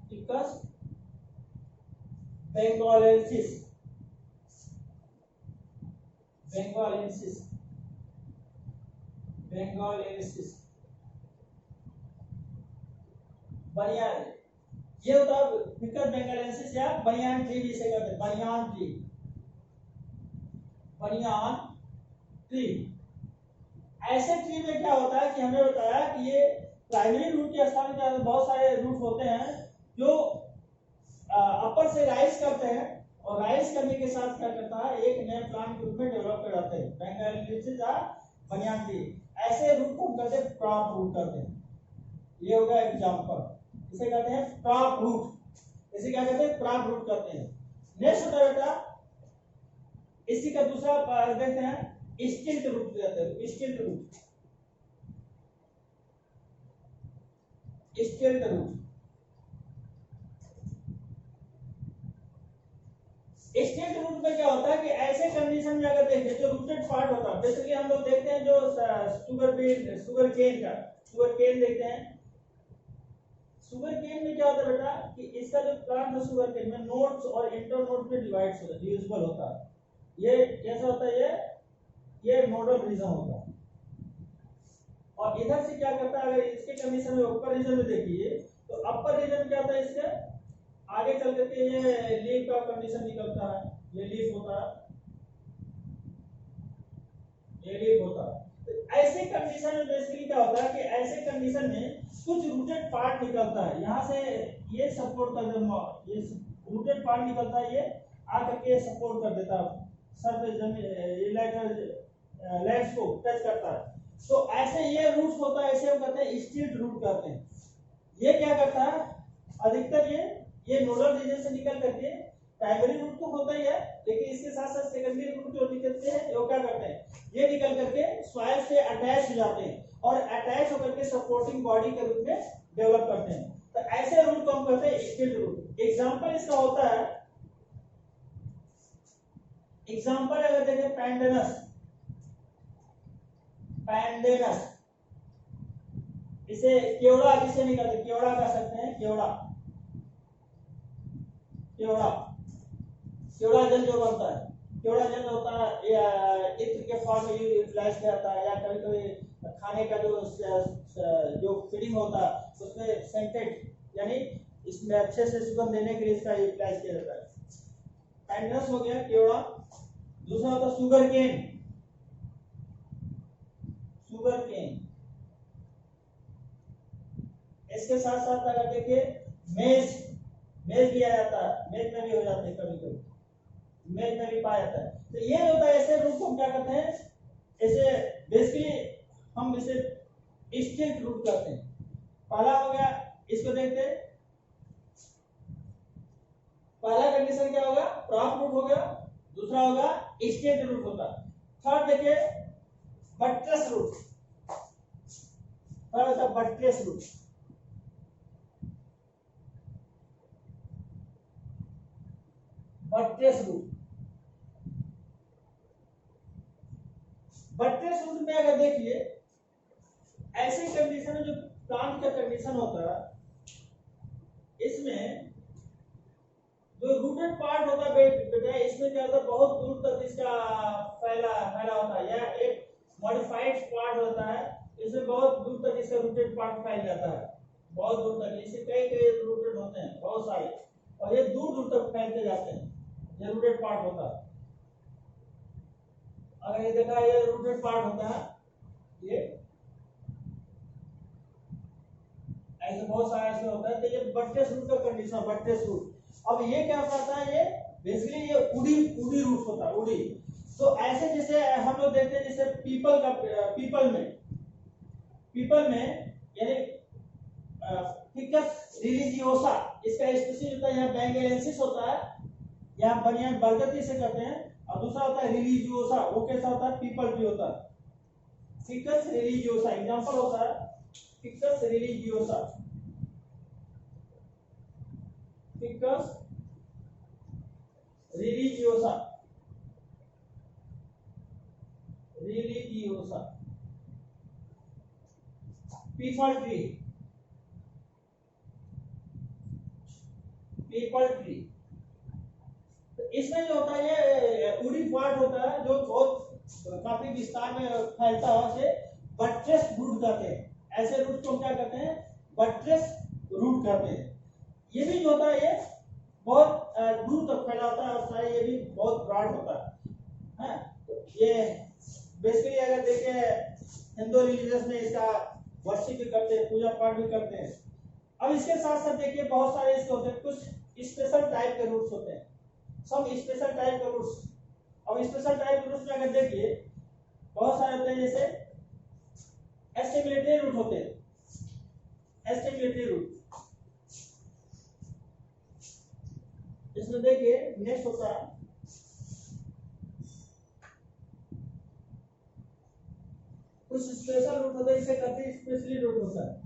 फिकस बेंगालेंसिस, बेंगालेंसिस, बेंगालेंसिस बनियान, ये होता है फिकस बेंगालेंसिस या बनियान ट्री भी इसे कहते हैं, बनियान ट्री, बनियान ट्री। ऐसे ट्री में क्या होता है कि हमें बताया कि ये प्राइमरी रूट के स्थान पे बहुत सारे रूट होते हैं जो अपर से राइज करते हैं और राइज करने के साथ क्या करता है एक नए प्लांट के रूप में डेवलप कर जाते हैं, बेंगालेंसिस या बनियान ट्री। ऐसे रूट को हम कहते हैं क्रॉप रूट करते हैं। ये होगा एग्जांपल, इसे कहते हैं क्रॉप रूट, इसे क्या कहते हैं क्रॉप रूट करते हैं। नेक्स्ट होता है बेटा इसी का दूसरा देखते हैं स्टिल्ट रूट कहते हैं, स्टिल्ट रूट, स्टिल्ट रूट। स्टिल्ट रूट में क्या होता है कि ऐसे कंडीशन में अगर देखें जो रूटेड पार्ट होता है, बेसिकली हम लोग देखते हैं जो शुगर बीन, शुगर केन का, शुगर केन देखते हैं। शुगर केन में क्या होता है बेटा कि इसका जो प्लांट है शुगर केन में नोड्स और इंटर नोड्स में डिवाइड होता है, डिविजिबल होता है। ये कैसा होता है, ये नोडल रीजन होता है। और इधर से क्या करता है, अगर इसके कंडीशन में ऊपर रीजन में देखिए तो अपर रीजन क्या होता है, इसके आगे चल करके ये लीफ का कंडीशन निकलता है, ये लीफ होता है, ये लीफ होता है। तो ऐसे कंडीशन में बेसिकली क्या होता है कि ऐसे कंडीशन में कुछ रूटेड पार्ट निकलता है, यहाँ से ये सपोर्ट कर देता, ये रूटेड पार्ट निकलता है, ये आकर के सपोर्ट कर देता है सरफेस जमीन, ये लेग्स को टच करता है। तो ऐसे ये रूट होता है, ऐसे हम कहते हैं स्टिल्ट रूट कहते हैं। ये क्या करता है अधिकतर ये नोडल रीजन से निकल करके प्राइमरी रूट तो होता ही है, लेकिन इसके साथ साथ सेकेंडरी रूट जो निकलते हैं वो क्या करते हैं, ये निकल करके सॉइल से अटैच हो जाते हैं और अटैच होकर के सपोर्टिंग बॉडी के रूप में डेवलप करते हैं। तो ऐसे रूट को हम कहते हैं स्टिल्ट रूट। एग्जांपल इसका होता है, एग्जांपल अगर देखें पैंडेनस, पैंडेनस, इसे केवड़ा किसे नहीं कहते, केवड़ा कह सकते हैं, केवड़ा, केवड़ा, केवड़ा जल जो बनता है, केवड़ा जल होता है इत्र के फॉर्म में यूटिलाइज किया जाता है, या कभी कभी खाने का जो फीडिंग होता है उसमें सेंटेड यानी इसमें अच्छे से सुगंध देने के लिए इसका यूटिलाइज किया जाता है। पैंडेनस हो गया केवड़ा। दूसरा होता है शुगर केन, शुगर केन। इसके साथ साथ अगर देखिए मेज, मेज भी आ जाता है, मेज में भी हो जाते हैं कभी कभी, मेज में भी पाया जाता है। तो ये जो होता है ऐसे रूट को हम क्या कहते हैं, ऐसे बेसिकली हम इसे स्टिल्ट रूट कहते हैं। पहला हो गया, इसको देखते हैं, पहला कंडीशन क्या होगा, प्रॉप रूट हो गया, दूसरा होगा स्टिल्ट रूट होता। थर्ड देखिए बट्रेस रूट, थर्ड होता buttress root. Buttress root, buttress root में अगर देखिए ऐसे कंडीशन में जो प्लांट का कंडीशन होता है, इसमें जो रूटेड पार्ट होता है बेटा, इसमें क्या होता है बहुत दूर तक इसका फैला फैला होता है, या एक मॉडिफाइड पार्ट होता है, इसमें बहुत दूर तक इसका रूटेड पार्ट फैल जाता है, बहुत दूर तक। इससे कई कई रूटेड होते हैं बहुत सारे, और ये दूर दूर तक फैलते जाते हैं, ये रूटेड पार्ट होता है। अगर ये देखा, ये रूटेड पार्ट होता है, ये ऐसे बहुत सारा ऐसे होता है। तो ये बट्रेस रूट का कंडीशन, बट्रेस रूट। अब ये क्या करता है, ये बेसिकली ये उड़ी उड़ी रूट होता है, उड़ी। तो ऐसे जैसे हम लोग देखते हैं, जैसे पीपल का, पीपल में यानी फिकस रिलीजियोसा, इसका स्पीशीज होता है, यहाँ बैंगेलेंसिस होता है, यहाँ बनियान बरगद से करते हैं, और दूसरा होता है रिलीजियोसा, वो कैसा होता है, पीपल ट्री होता है, फिकस रिलीजियोसा। एग्जांपल होता है ficus religiosa, ficus religiosa, religiosa. People tree, people tree. तो इसमें जो होता है ये उड़ी पार्ट होता है, जो बहुत काफी विस्तार में फैलता है, उसे बट्रेस रूट कहते हैं। ऐसे रूट को हम क्या कहते हैं, बट्रेस रूट कहते हैं। ये भी जो होता है ये बहुत दूर तक फैला होता है, और ये भी बहुत ब्रॉड होता है। तो ये बेसिकली अगर देखें हिंदू रिलीजियस में इसका वर्शिप भी करते हैं, पूजा पाठ भी करते हैं। अब इसके साथ साथ देखिए बहुत सारे इसके होते हैं, कुछ स्पेशल टाइप के रूट्स होते हैं, सब स्पेशल टाइप के रूट्स। अब स्पेशल टाइप के रूट्स में अगर देखिए बहुत सारे होते हैं, जैसे एस्टिमुलेटरी रूट होते हैं, एस्टिमुलेटरी रूट। इसमें देखिए नेक्स्ट होता है कुछ स्पेशल रूट होता है, इसे कहते हैं स्पेशली रूट होता है,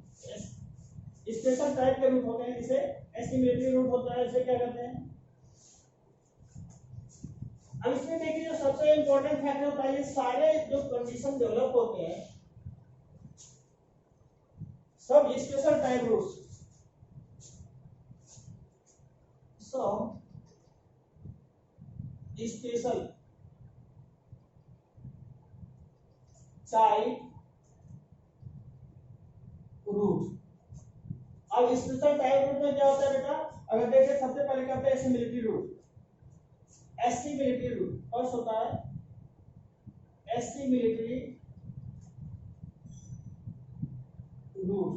स्पेशल टाइप के रूट होते हैं, जिसे एस्टिमुलेटरी रूट होता है, इसे क्या कहते हैं। अब इसमें देखिए जो सबसे इंपॉर्टेंट फैक्टर होता है, ये सारे जो कंडीशन डेवलप होते हैं सब स्पेशल टाइप रूट्स, सब स्पेशल टाइप रूट। अब स्पेशल टाइप रूट में क्या होता है बेटा, अगर देखें सबसे पहले क्या होता है, एस्टिमुलेटरी रूट। एस्टिमुलेटरी रूट फर्स्ट होता है एस्टिमुलेटरी रूट।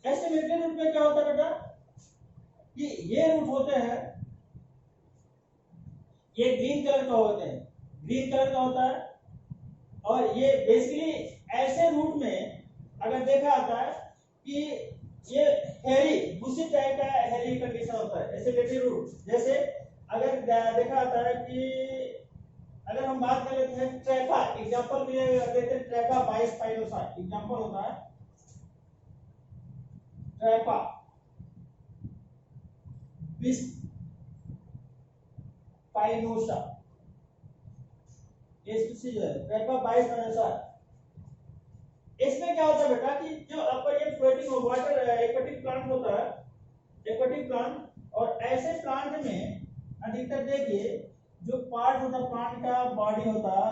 एस्टिमुलेटरी रूट में क्या होता है बेटा, कि ये रूट होते हैं, ये ग्रीन कलर का होते हैं, ग्रीन कलर का होता है, और ये बेसिकली ऐसे रूट में अगर देखा जाता है कि ये हेरी बुशी टाइप का हेरी कंडीशन होता है एसिडिटी रूट। जैसे अगर देखा जाता है कि अगर हम बात कर लेते हैं ट्रैफा, एग्जांपल के लिए देते हैं ट्रैफा 22 स्पाइनोसा, एग्जांपल होता है ट्रैफा 20 स्पाइनोसा, ये स्पीशीज है ट्रैफा 22 स्पाइनोसा। इसमें क्या होता है बेटा कि जो अपर ये फ्लोटिंग वाटर एक्वेटिक प्लांट होता है, एक्वेटिक प्लांट, और ऐसे प्लांट में अधिकतर देखिए जो पार्ट होता है प्लांट का बॉडी होता है,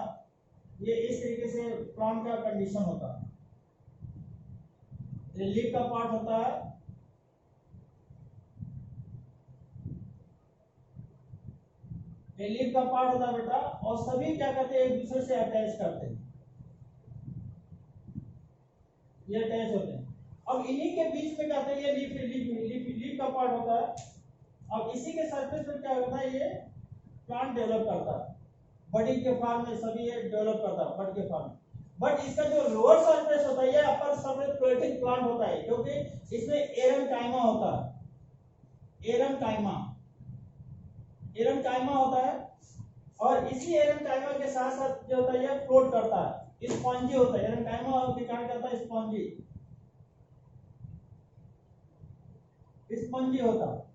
ये इस तरीके से प्लांट का कंडीशन होता है। ये लीफ का पार्ट होता है, ये लीफ का पार्ट होता है बेटा, और सभी क्या करते हैं एक दूसरे से अटैच करते हैं, ये अटैच होते हैं। अब इन्हीं के बीच में क्या होता है ये लीफ का पार्ट होता है, अब इसी के सरफेस पर क्या होता है ये प्लांट डेवलप करता है, बडिंग के फॉर्म में सभी ये डेवलप करता है बड के फॉर्म में। बट इसका जो लोअर सरफेस होता है ये अपर सरफेस फ्लोटिंग प्लांट होता है, क्योंकि इसमें एरमटाइमा होता है, एरमटाइमा एरमटाइमा होता है, और इसी एरमटाइमा के साथ साथ जो होता है ये फ्लोट करता है, स्पॉन्जी होता है, एरमटाइमा के कारण करता है स्पॉन्जी, स्पंजी होता है।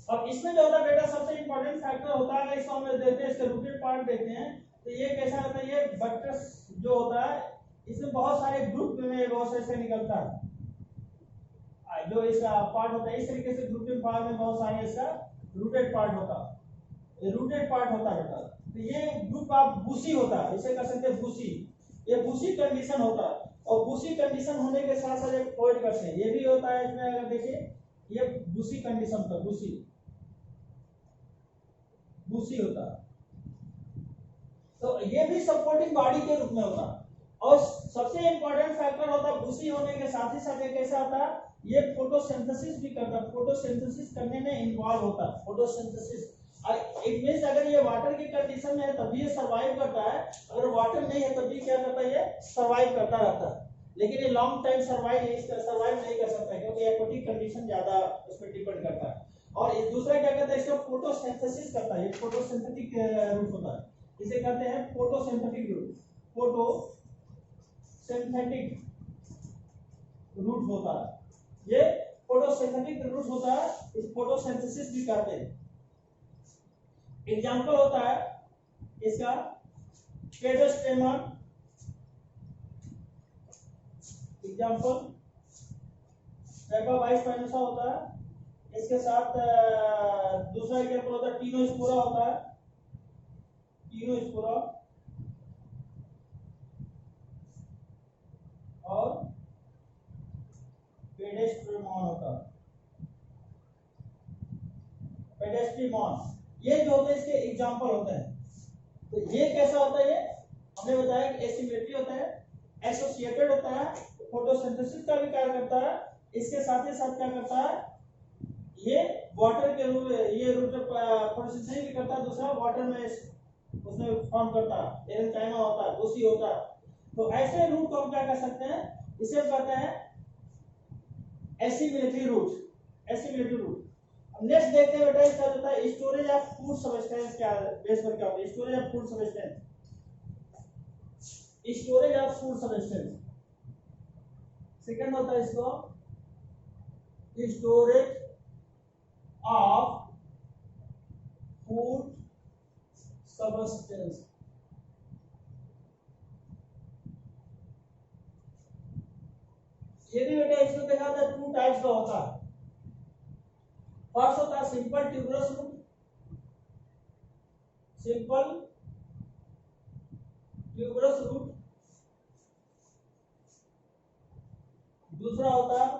अब इसमें जो होता है बेटा सबसे इंपॉर्टेंट फैक्टर होता है, अगर इसको हम देखते हैं इसके रूटेड पार्ट देखते हैं तो ये कैसा होता है, ये बट्रस जो होता है इसमें बहुत सारे ग्रुप में बहुत से निकलता है, जो इसका पार्ट होता है इस तरीके से ग्रुपिंग पार्ट में बहुत सारे इसका रूटेड पार्ट होता है, ये रूटेड पार्ट होता है बेटा। तो ये ग्रुप आप बूसी होता है, इसे कह सकते हैं बूसी, ये बूसी कंडीशन होता है, और बूसी कंडीशन होने के साथ साथ एक फ्लोइड करते हैं, ये भी होता है इसमें। अगर देखिए ये बूसी कंडीशन होता है, बूसी होता है, तो ये भी सपोर्टिंग बॉडी के रूप में होता है। और सबसे इंपॉर्टेंट फैक्टर होता है बूसी होने के साथ ही साथ कैसा होता है ये फोटोसिंथेसिस भी करता है, फोटोसिंथेसिस करने में इन्वॉल्व होता है, फोटोसिंथेसिस। इट मींस अगर ये वाटर की कंडीशन में है तभी ये सरवाइव करता है, अगर वाटर नहीं है तभी क्या करता है ये सरवाइव करता रहता है, लेकिन ये लॉन्ग टाइम सरवाइव नहीं कर सकता क्योंकि एक्वेटिक कंडीशन ज्यादा उस पर डिपेंड करता है। और इस दूसरा क्या करता है इसका फोटोसिंथेसिस करता है, ये फोटोसिंथेटिक रूट होता है, इसे कहते हैं फोटोसिंथेटिक रूट, फोटोसिंथेटिक रूट होता है, ये फोटोसिंथेटिक रूट होता है, इस फोटोसिंथेसिस भी करते हैं। एग्जांपल होता है इसका पेडोस्टेमन, एग्जांपल ट्रैपा 22 स्पाइनोसा होता है, इसके साथ दूसरा एग्जांपल होता है टीनोस्पोरा होता है, टीनोस्पोरा, और पेडेस्ट्रीमॉन होता है, पेडेस्ट्रीमॉन, ये जो होते हैं इसके एग्जांपल होते हैं। तो ये कैसा होता है, ये हमने बताया कि एसिमेट्री होता है, एसोसिएटेड होता है, फोटोसिंथेसिस का भी कार्य करता है, इसके साथ ही साथ क्या करता है ये वाटर के रूप ये रूट फोटोसिंथेसिस भी करता है, दूसरा वाटर में उसमें फॉर्म करता है, एरेंचाइमा होता है, बूसी होता है। तो ऐसे रूट को हम क्या कर सकते हैं, इसे कहते हैं assimilatory root, assimilatory root. Next देखते हैं बेटा इसका होता है स्टोरेज ऑफ फूड सब्सटेंस, क्या बेस पर क्या होता है storage of food substance, storage of food substance. Second होता है इसको स्टोरेज ऑफ फूड सब्सटेंस। ये भी बेटा इसको देखा था टू टाइप्स का होता है, फर्स्ट होता है simple tuberous root, simple tuberous root, दूसरा होता है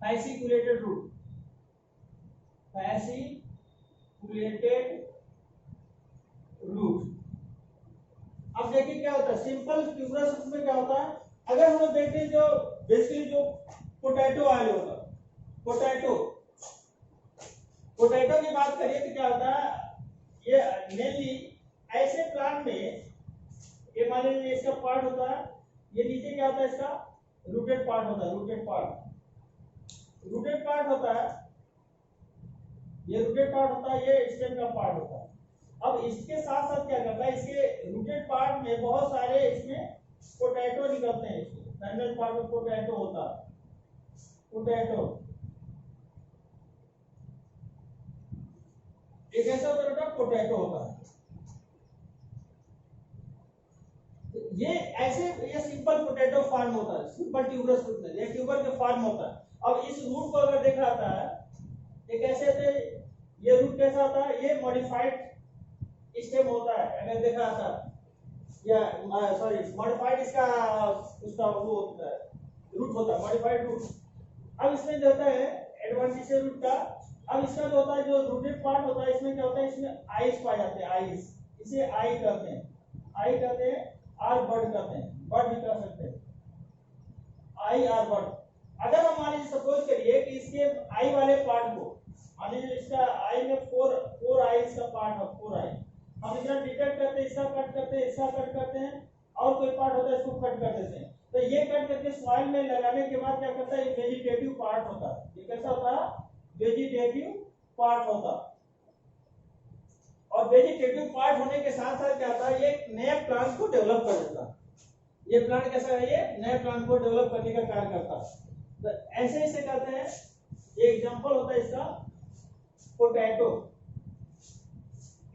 फैसिकुलेटेड रूट, फैसिकुलेटेड रूट। अब देखिए क्या होता है सिंपल ट्यूबरस रूट में क्या होता है, अगर हम देखते हैं जो बेसिकली जो पोटैटो ऑयल होता है, पोटैटो की बात करिए तो क्या होता है ये मेनली ऐसे प्लांट में, ये मान लीजिए इसका पार्ट होता है, ये नीचे क्या होता है इसका रूटेड पार्ट होता है, रूटेड पार्ट होता है, ये रूटेड पार्ट होता है, ये स्टेम का पार्ट होता है। अब इसके साथ साथ क्या करता है, इसके रूटेड पार्ट में बहुत सारे इसमें पोटैटो निकलते हैं, इसके टर्मिनल पार्ट में पोटैटो होता है, पोटैटो एक ऐसा होता है, पोटैटो होता है। ये ऐसे ये सिंपल पोटैटो फार्म होता है, सिंपल ट्यूबरस रूट में, ये ट्यूबर के फार्म होता है। अब इस रूट को अगर देखा जाता है, ये कैसे होते हैं, ये रूट कैसा होता है, ये मॉडिफाइड स्टेम होता है अगर देखा जाता है, या सॉरी मॉडिफाइड इसका उसका वो होता है, रूट होता है, मॉडिफाइड रूट। अब इसमें जो होता है एडवांटेज रूट का, अब इसका जो होता है जो रूटेड पार्ट होता है, इसमें क्या होता है, इसमें आइस पाए जाते हैं, आइस, इसे आई कहते हैं, आई कहते हैं, आर बर्ड कहते हैं, बर्ड भी कह सकते हैं, आई आर बर्ड। अगर हम मान लीजिए सपोज करिए कि इसके आई वाले पार्ट को, मान लीजिए इसका आई में फोर आई का पार्ट है, 4 आई, हम इधर डिटेक्ट करते हैं, इसका कट करते हैं, इसका कट करते हैं, और कोई पार्ट होता है इसको कट कर देते हैं। तो ये कट करके सॉइल में लगाने के बाद क्या करता है, ये वेजिटेटिव पार्ट होता है, ये कैसा होता है, वेजिटेटिव पार्ट होता है। और वेजिटेटिव पार्ट होने के साथ साथ क्या होता है, ये नए प्लांट को डेवलप कर देता है। ये प्लांट कैसा है, ये नए प्लांट को डेवलप करने का कार्य करता है। तो ऐसे ऐसे करते हैं। ये एग्जांपल होता है इसका पोटैटो,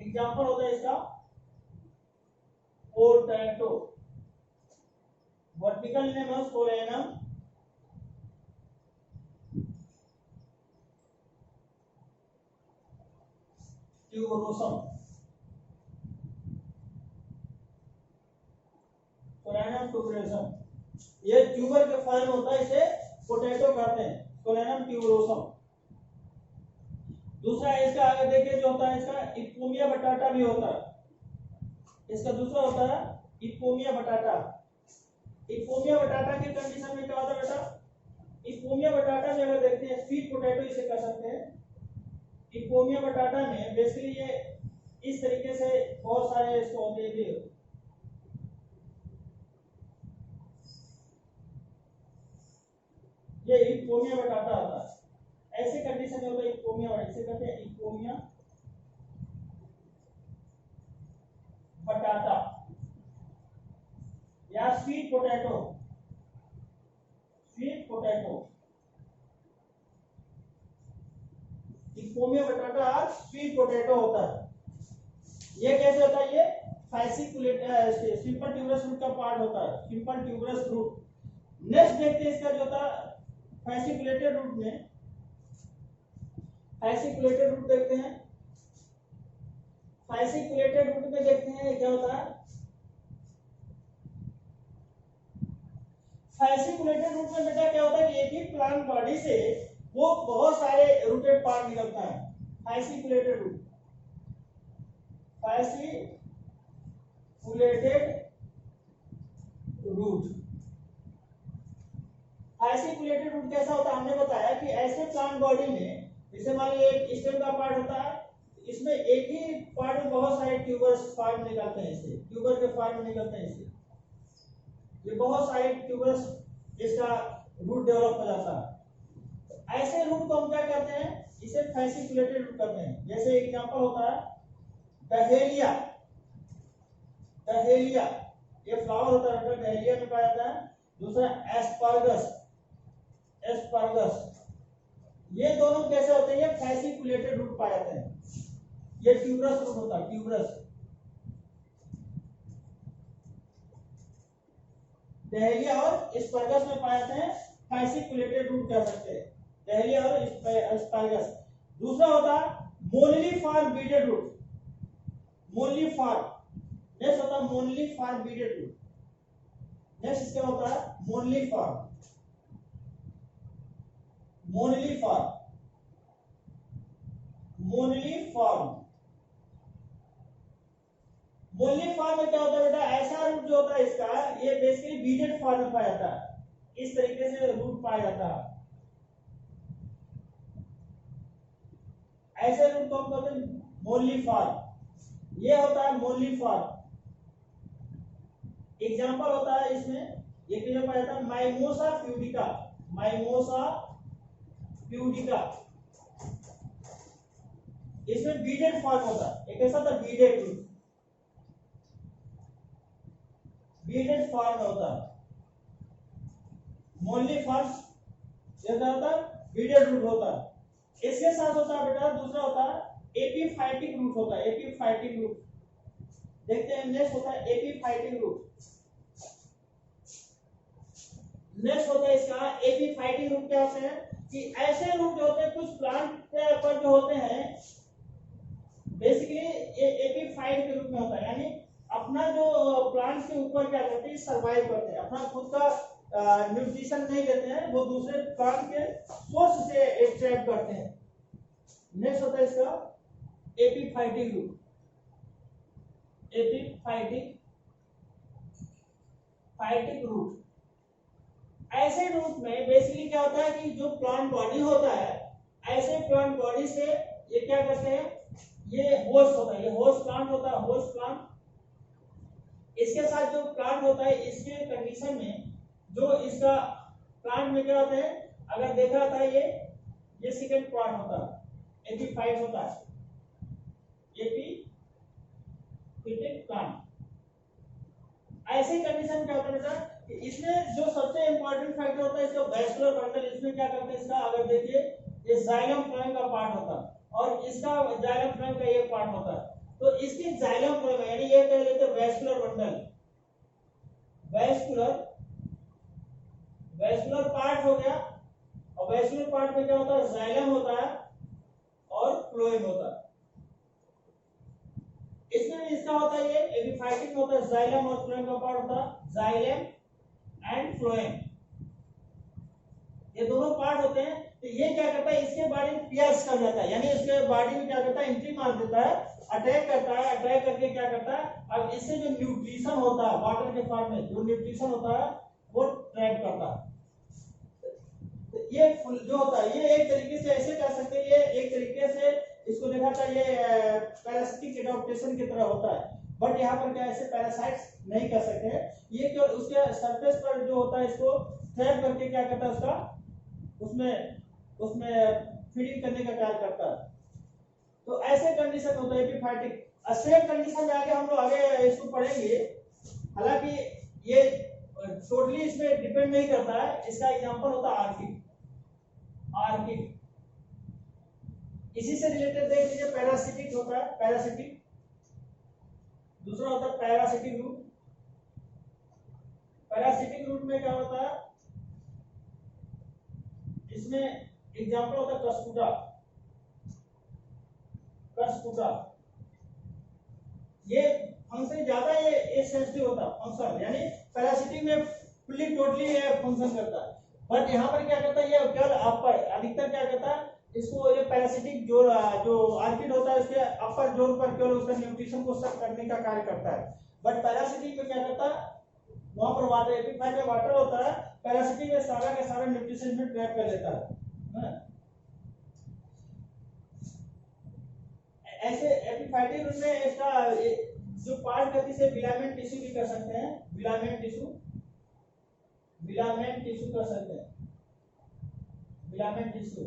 एग्जांपल होता है इसका पोटैटो, वर्टिकल नेम है सोलेनम ट्यूबरोसम, सोलेनम ट्यूबरोसम, ये ट्यूबर के फॉर्म होता है, इसे पोटैटो कहते हैं, सोलेनम ट्यूबरोसम। दूसरा इसका आगे देखिए जो होता है इसका इपोमिया बटाटा भी होता है, इसका दूसरा होता है इपोमिया बटाटा। इपोमिया बटाटा की कंडीशन में क्या होता है बेटा, इपोमिया बटाटा में अगर देखते हैं स्वीट पोटैटो इसे कह सकते हैं। इपोमिया बटाटा में बेसिकली ये इस तरीके से बहुत सारे इसको होते हैं, ये इपोमिया बटाटा आता है, ऐसे कंडीशन में होता है इपोमिया, इसे कहते हैं इपोमिया बटाटा या sweet potato, sweet potato, Ipomoea बटाटा और स्वीट पोटैटो होता है। ये कैसे होता है, ये फैसिकुलेटेड सिंपल ट्यूबरस रूट का पार्ट होता है, सिंपल ट्यूबरस रूट। नेक्स्ट देखते हैं इसका जो होता है फैसिकुलेटेड रूट में, फैसिकुलेटेड रूट देखते हैं, फैसिकुलेटेड रूट में देखते हैं क्या होता है, फैसिकुलेटेड रूट में बेटा क्या होता है कि एक ही प्लांट बॉडी से वो बहुत सारे रूटेड पार्ट निकलता है, फैसिकुलेटेड रूट, फैसिकुलेटेड रूट। फैसिकुलेटेड रूट कैसा होता है, हमने बताया कि ऐसे प्लांट बॉडी में जैसे मान लीजिए एक स्टेम का पार्ट होता है, इसमें एक ही पार्ट में बहुत सारे ट्यूबर्स फॉर्म निकलते हैं, इससे ट्यूबर के फॉर्म निकलते हैं, इससे ये बहुत सारे ट्यूबर्स इसका रूट डेवलप हो जाता है। ऐसे रूट को हम क्या करते हैं, इसे फैसिकुलेटेड रूट करते हैं। जैसे एग्जांपल होता है डहेलिया, डहेलिया ये फ्लावर होता है, डहेलिया में पाया जाता है। दूसरा एस्पार्गस, एस्पार्गस, ये दोनों कैसे होते हैं, ये फैसिकुलेटेड रूट पाए जाते हैं। ये ट्यूबरस रूट होता है, ट्यूबरस। डहेलिया और एस्पार्गस में पाए जाते हैं, फैसिकुलेटेड रूट कह सकते हैं, डहेलिया और एस्पार्गस। दूसरा होता है मोनलीफॉर बीडेड रूट, मोनलीफॉर, नेक्स्ट होता है मोनलीफॉर बीडेड रूट। नेक्स्ट इसका होता है मोनलीफॉर, मोनलीफॉर, मोनलीफॉर। मोनलीफॉर में क्या होता है बेटा, ऐसा रूट जो होता है इसका, ये बेसिकली बीडेड फॉर्म में पाया जाता है, इस तरीके से रूट पाया जाता है। ऐसे रूट को हम कहते हैं मोनलीफॉर, ये होता है मोनलीफॉर। एग्जांपल होता है इसमें एक जो पाया था माइमोसा प्यूडिका, माइमोसा प्यूडिका, इसमें बीडेड फॉर्म होता है। एक ऐसा था बीडेड रूट, बीडेड फॉर्म होता है, मोनली फर्स्ट ये क्या होता है, बीडेड रूट होता है। इसके साथ होता है बेटा दूसरा होता है एपीफाइटिक रूट होता है, एपीफाइटिक रूट। देखते हैं नेक्स्ट होता है एपीफाइटिक रूट। नेक्स्ट होता है इसका एपीफाइटिक रूट। क्या होते हैं कि ऐसे रूट जो होते हैं कुछ प्लांट पर जो होते हैं बेसिकली ये एपीफाइट के रूप में होता है, यानी अपना जो प्लांट के ऊपर क्या करते हैं सर्वाइव करते हैं, अपना खुद का न्यूट्रिशन नहीं लेते हैं, वो दूसरे प्लांट के सोर्स से एक्सट्रैक्ट करते हैं। नेक्स्ट होता है इसका epiphytic root, epiphytic phytic root. ऐसे रूट में बेसिकली क्या होता है कि जो प्लांट बॉडी होता है, ऐसे प्लांट बॉडी से ये क्या करते हैं, ये होस्ट होता है, ये होस्ट प्लांट होता है, होस्ट प्लांट। इसके साथ जो प्लांट होता है इसके कंडीशन में जो इसका प्लांट में क्या होता है, अगर देखा था ये सेकंड पार्ट होता है, एपीफाइट होता है, एपीफिटिक प्लांट। ऐसे कंडीशन क्या होता है बेटा कि इसमें जो सबसे इंपॉर्टेंट फैक्टर होता है इसका वैस्कुलर बंडल। इसमें क्या करते हैं, इसका अगर देखिए ये जाइलम फ्लोएम का पार्ट होता है और इसका जाइलम फ्लोएम का ये पार्ट होता है। तो इसकी जाइलम फ्लोएम यानी ये कह लेते हैं वैस्कुलर बंडल, वैस्कुलर पार्ट हो गया। और वैस्कुलर पार्ट में क्या होता है, जाइलम होता है और फ्लोएम होता है। इसमें इसका होता है ये एपीफाइटिक होता है, जाइलम और फ्लोएम का पार्ट होता है, जाइलम एंड फ्लोएम, ये दोनों पार्ट होते हैं। तो ये क्या करता है, इसके बॉडी में पियर्स कर जाता है, यानी इसके बॉडी में क्या करता है, एंट्री मार देता है, अटैक करता है। अटैक करके क्या करता है, अब इससे जो न्यूट्रिशन होता है वाटर के फॉर्म में जो न्यूट्रिशन होता है वो ट्रैप करता है। तो ये जो होता है ये एक तरीके से ऐसे कर सकते हैं, ये एक तरीके से इसको देखा था ये पैरासिटिक एडाप्टेशन की तरह होता है। बट यहाँ पर क्या ऐसे पैरासाइट्स नहीं कर सकते हैं, ये केवल उसके सरफेस पर जो होता है इसको ट्रैप करके क्या करता है उसका उसमें फीडिंग करने का कार्य करता है। तो ऐसे कंडीशन होता है एपीफाइटिक। सेम कंडीशन में आगे हम लोग आगे इसको पढ़ेंगे। हालांकि ये टोटली इसमें डिपेंड नहीं करता है, इसका एग्जांपल होता है आर्किड। आर्किड इसी से रिलेटेड देख लीजिए, पैरासिटिक होता है, पैरासिटिक। दूसरा होता है पैरासिटिक रूट। पैरासिटिक रूट में क्या होता है, इसमें एग्जांपल होता है कस्कुटा। कस्कुटा ये फंक्शन ज्यादा ये सेंसिटिव होता है फंक्शन, यानी पैरासिटिक में फुल्ली टोटली ये फंक्शन करता है। बट यहाँ पर क्या करता है, ये केवल अपर अधिकतर क्या करता है, इसको ये पैरासिटिक जो आर्किड होता है उसके अपर जोन पर केवल उसका न्यूट्रिशन को सब करने का कार्य करता है। बट पैरासिटिक में क्या करता है, वहां पर वाटर एपीफाइट में वाटर होता है, पैरासिटिक में सारा का सारा न्यूट्रिशन में ट्रैप कर लेता है। ऐसे एपीफाइटिक रूट में इसका जो पार्ट गति से फिलामेंट टिश्यू भी कर सकते हैं, फिलामेंट टिश्यू कर सकते हैं, फिलामेंट टिश्यू।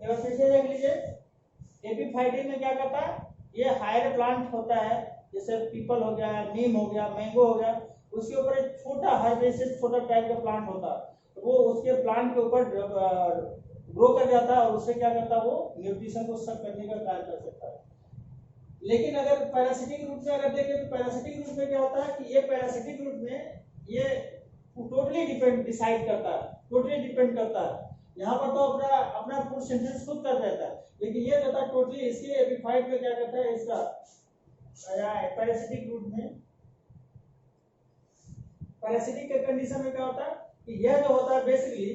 एक फिर से देख लीजिए, एपीफाइटिक में क्या करता है, ये हायर प्लांट होता है, जैसे पीपल हो गया, नीम हो गया, मैंगो हो गया, उसके ऊपर एक छोटा हर्बेसियस छोटा टाइप का प्लांट होता है, तो वो उसके प्लांट के ऊपर ग्रो कर जाता है और उससे क्या करता है, वो न्यूट्रिशन को सक करने का कार्य कर सकता है। लेकिन अगर पैरासिटिक रूट में अगर देखें तो पैरासिटिक रूट में क्या होता है कि ये पैरासिटिक रूट में ये टोटली डिसाइड करता है, टोटली डिपेंड करता है। यहाँ पर तो अपना फूड सिंथेसिस खुद कर देता है, लेकिन ये कहता है टोटली इसके एपीफाइट में क्या करता है, इसका पैरासिटिक रूट में पैरासिटिक के कंडीशन में क्या होता है कि यह जो होता है बेसिकली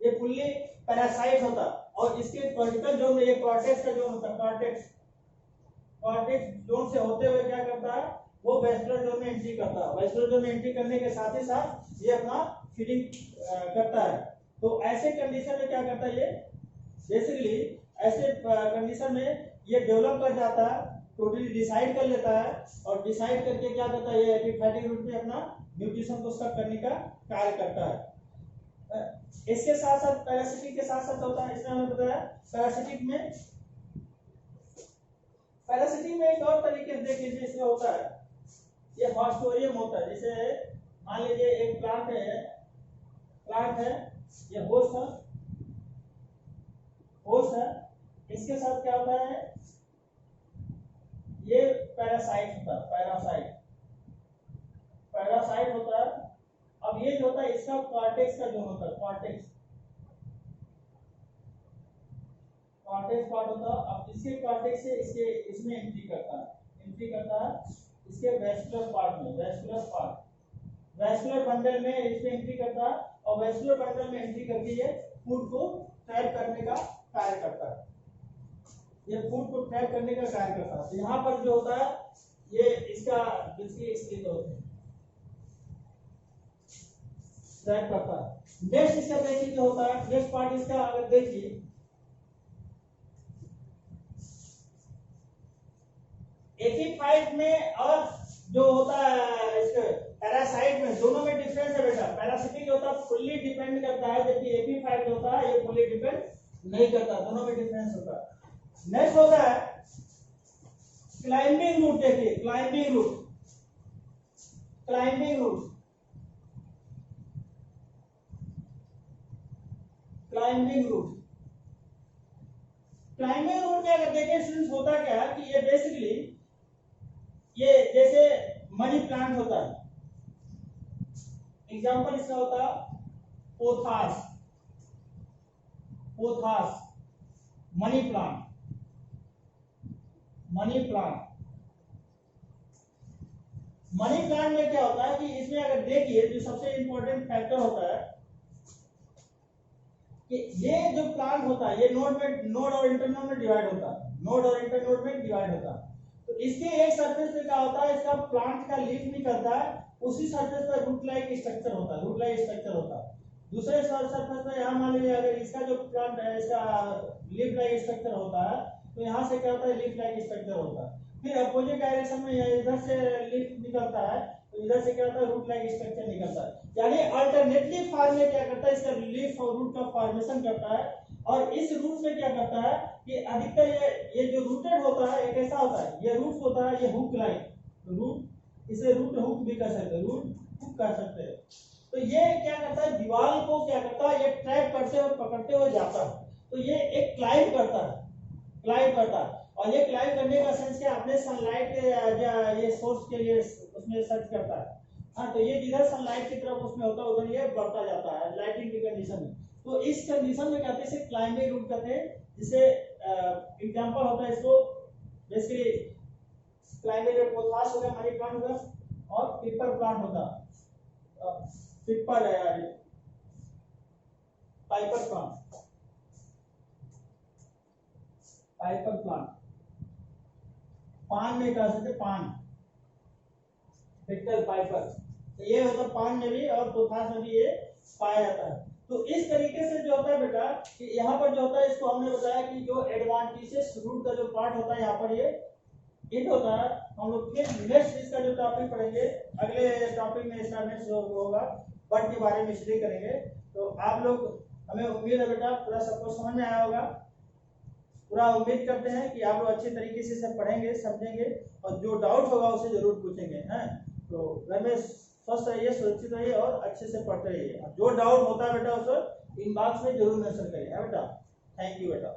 ये फुल्ली पैरासाइट होता है और इसके कॉर्टिकल जोन में ये कॉर्टेक्स का जोन होता है, कॉर्टेक्स जोन से होते हुए क्या करता है, वो वैस्कुलर जोन में एंट्री करता है। वैस्कुलर जोन में एंट्री करने के साथ ही साथ ये अपना फीडिंग करता है। तो ऐसे कंडीशन में क्या करता है, ये बेसिकली ऐसे कंडीशन में ये डेवलप कर जाता है टोटली डिसाइड कर लेता है और डिसाइड करके क्या करता है, ये एपिफैटिक रूट में अपना म्यूटेशन को सब करने का कार्य करता है। इसके साथ साथ पैरासिटिक के साथ साथ होता है, इसमें हमें बताया पैरासिटिक में एक और तरीके से देख लीजिए इसमें होता है, ये हॉस्टोरियम होता है। जैसे मान लीजिए एक प्लांट है, ये होस्ट है, इसके साथ क्या होता है, ये पैरासाइट होता है, पैरासाइट होता है। अब ये जो होता है इसका कॉर्टेक्स का जोन होता है, कॉर्टेक्स पार्ट होता है। अब इसके कॉर्टेक्स से इसमें एंट्री करता है इसके वेस्कुलर बंडल में इसमें एंट्री करता है और वेस्कुलर बंडल में एंट्री करके ये फूड को ट्रैप करने का कार्य करता है, तो यहाँ पर जो होता है ये इसका ट्रैप करता है। नेक्स्ट इसका देखिए जो होता है, नेक्स्ट पार्ट इसका अगर देखिए, एपिफाइट में और जो होता है इसके पैरासाइट में, दोनों में डिफरेंस है बेटा। पैरासिटिक जो होता है फुल्ली डिपेंड करता है, जबकि एपिफाइट जो होता है ये फुल्ली डिपेंड नहीं करता, दोनों में डिफरेंस होता है। नेक्स्ट होता है क्लाइंबिंग रूट। देखिए क्लाइंबिंग रूट क्या करते हैं स्टूडेंट्स, होता क्या है कि ये बेसिकली ये जैसे मनी प्लांट होता है, एग्जांपल इसका होता है पोथास मनी प्लांट में क्या होता है कि इसमें अगर देखिए जो सबसे इंपॉर्टेंट फैक्टर होता है कि ये जो प्लांट होता है ये नोड और इंटरनोड में डिवाइड होता है। तो इसके एक सरफेस पे क्या होता है, इसका प्लांट का लीफ निकलता है, उसी सरफेस पर रूट लाइक स्ट्रक्चर होता है। दूसरे सरफेस पे यहाँ मान लीजिए अगर इसका जो प्लांट है इसका लीफ लाइक स्ट्रक्चर होता है, तो यहाँ से क्या होता है, लीफ लाइक स्ट्रक्चर होता है। फिर अपोजिट डायरेक्शन में इधर से लीफ निकलता है, तो इधर से क्या होता है, रूट लाइक स्ट्रक्चर निकलता है। यानी अल्टरनेटली फार्म में क्या करता है, इसका लीफ और रूट का फॉर्मेशन करता है। और इस रूट में क्या करता है कि अधिकतर ये जो रूटेड होता है ये कैसा होता है, ये रूट होता है, ये हुक लाइन रूट, इसे रूट हुक भी कर सकते हैं, तो ये क्या करता है, दीवार को क्या करता है, ये ट्रैप करते हुए पकड़ते हुए जाता है। तो ये एक क्लाइंब करता है और ये क्लाइंब करने का सेंस क्या, अपने सनलाइट के ये सोर्स के लिए उसमें सर्च करता है। हाँ, तो ये जिधर सनलाइट की तरफ उसमें होता है उधर ये बढ़ता जाता है लाइटिंग की कंडीशन में। तो इस कंडीशन में कहते हैं इसे क्लाइंबिंग रूट कहते हैं। जिसे एग्जांपल होता है इसको बेसिकली क्लाइंबिंग रूट पोथास हो गया, मनी प्लांट हो गया और पिपर प्लांट होता है, पिपर है यार, पाइपर प्लांट, पान में कह सकते, पान पिक्टल पाइपर, तो ये होता है पान में भी और पोथास में भी ये पाया जाता है। तो इस तरीके से जो होता है बेटा कि यहाँ पर जो होता है इसको हमने बताया कि जो एडवांटेजेस रूट का जो पार्ट होता है यहाँ पर ये इट होता है। हम लोग फिर नेक्स्ट इसका जो टॉपिक पढ़ेंगे, अगले टॉपिक में इसका नेक्स्ट होगा बट के बारे में स्टडी करेंगे। तो आप लोग, हमें उम्मीद है बेटा पूरा सबको समझ में आया होगा, पूरा उम्मीद करते हैं कि आप लोग अच्छे तरीके से सब पढ़ेंगे, समझेंगे और जो डाउट होगा उसे जरूर पूछेंगे। हैं तो घर में स्वस्थ रहिए, सुरक्षित रहिए और अच्छे से पढ़ते रहिए। जो डाउट होता है बेटा उसे इनबॉक्स में जरूर मेंशन करिए बेटा। थैंक यू बेटा।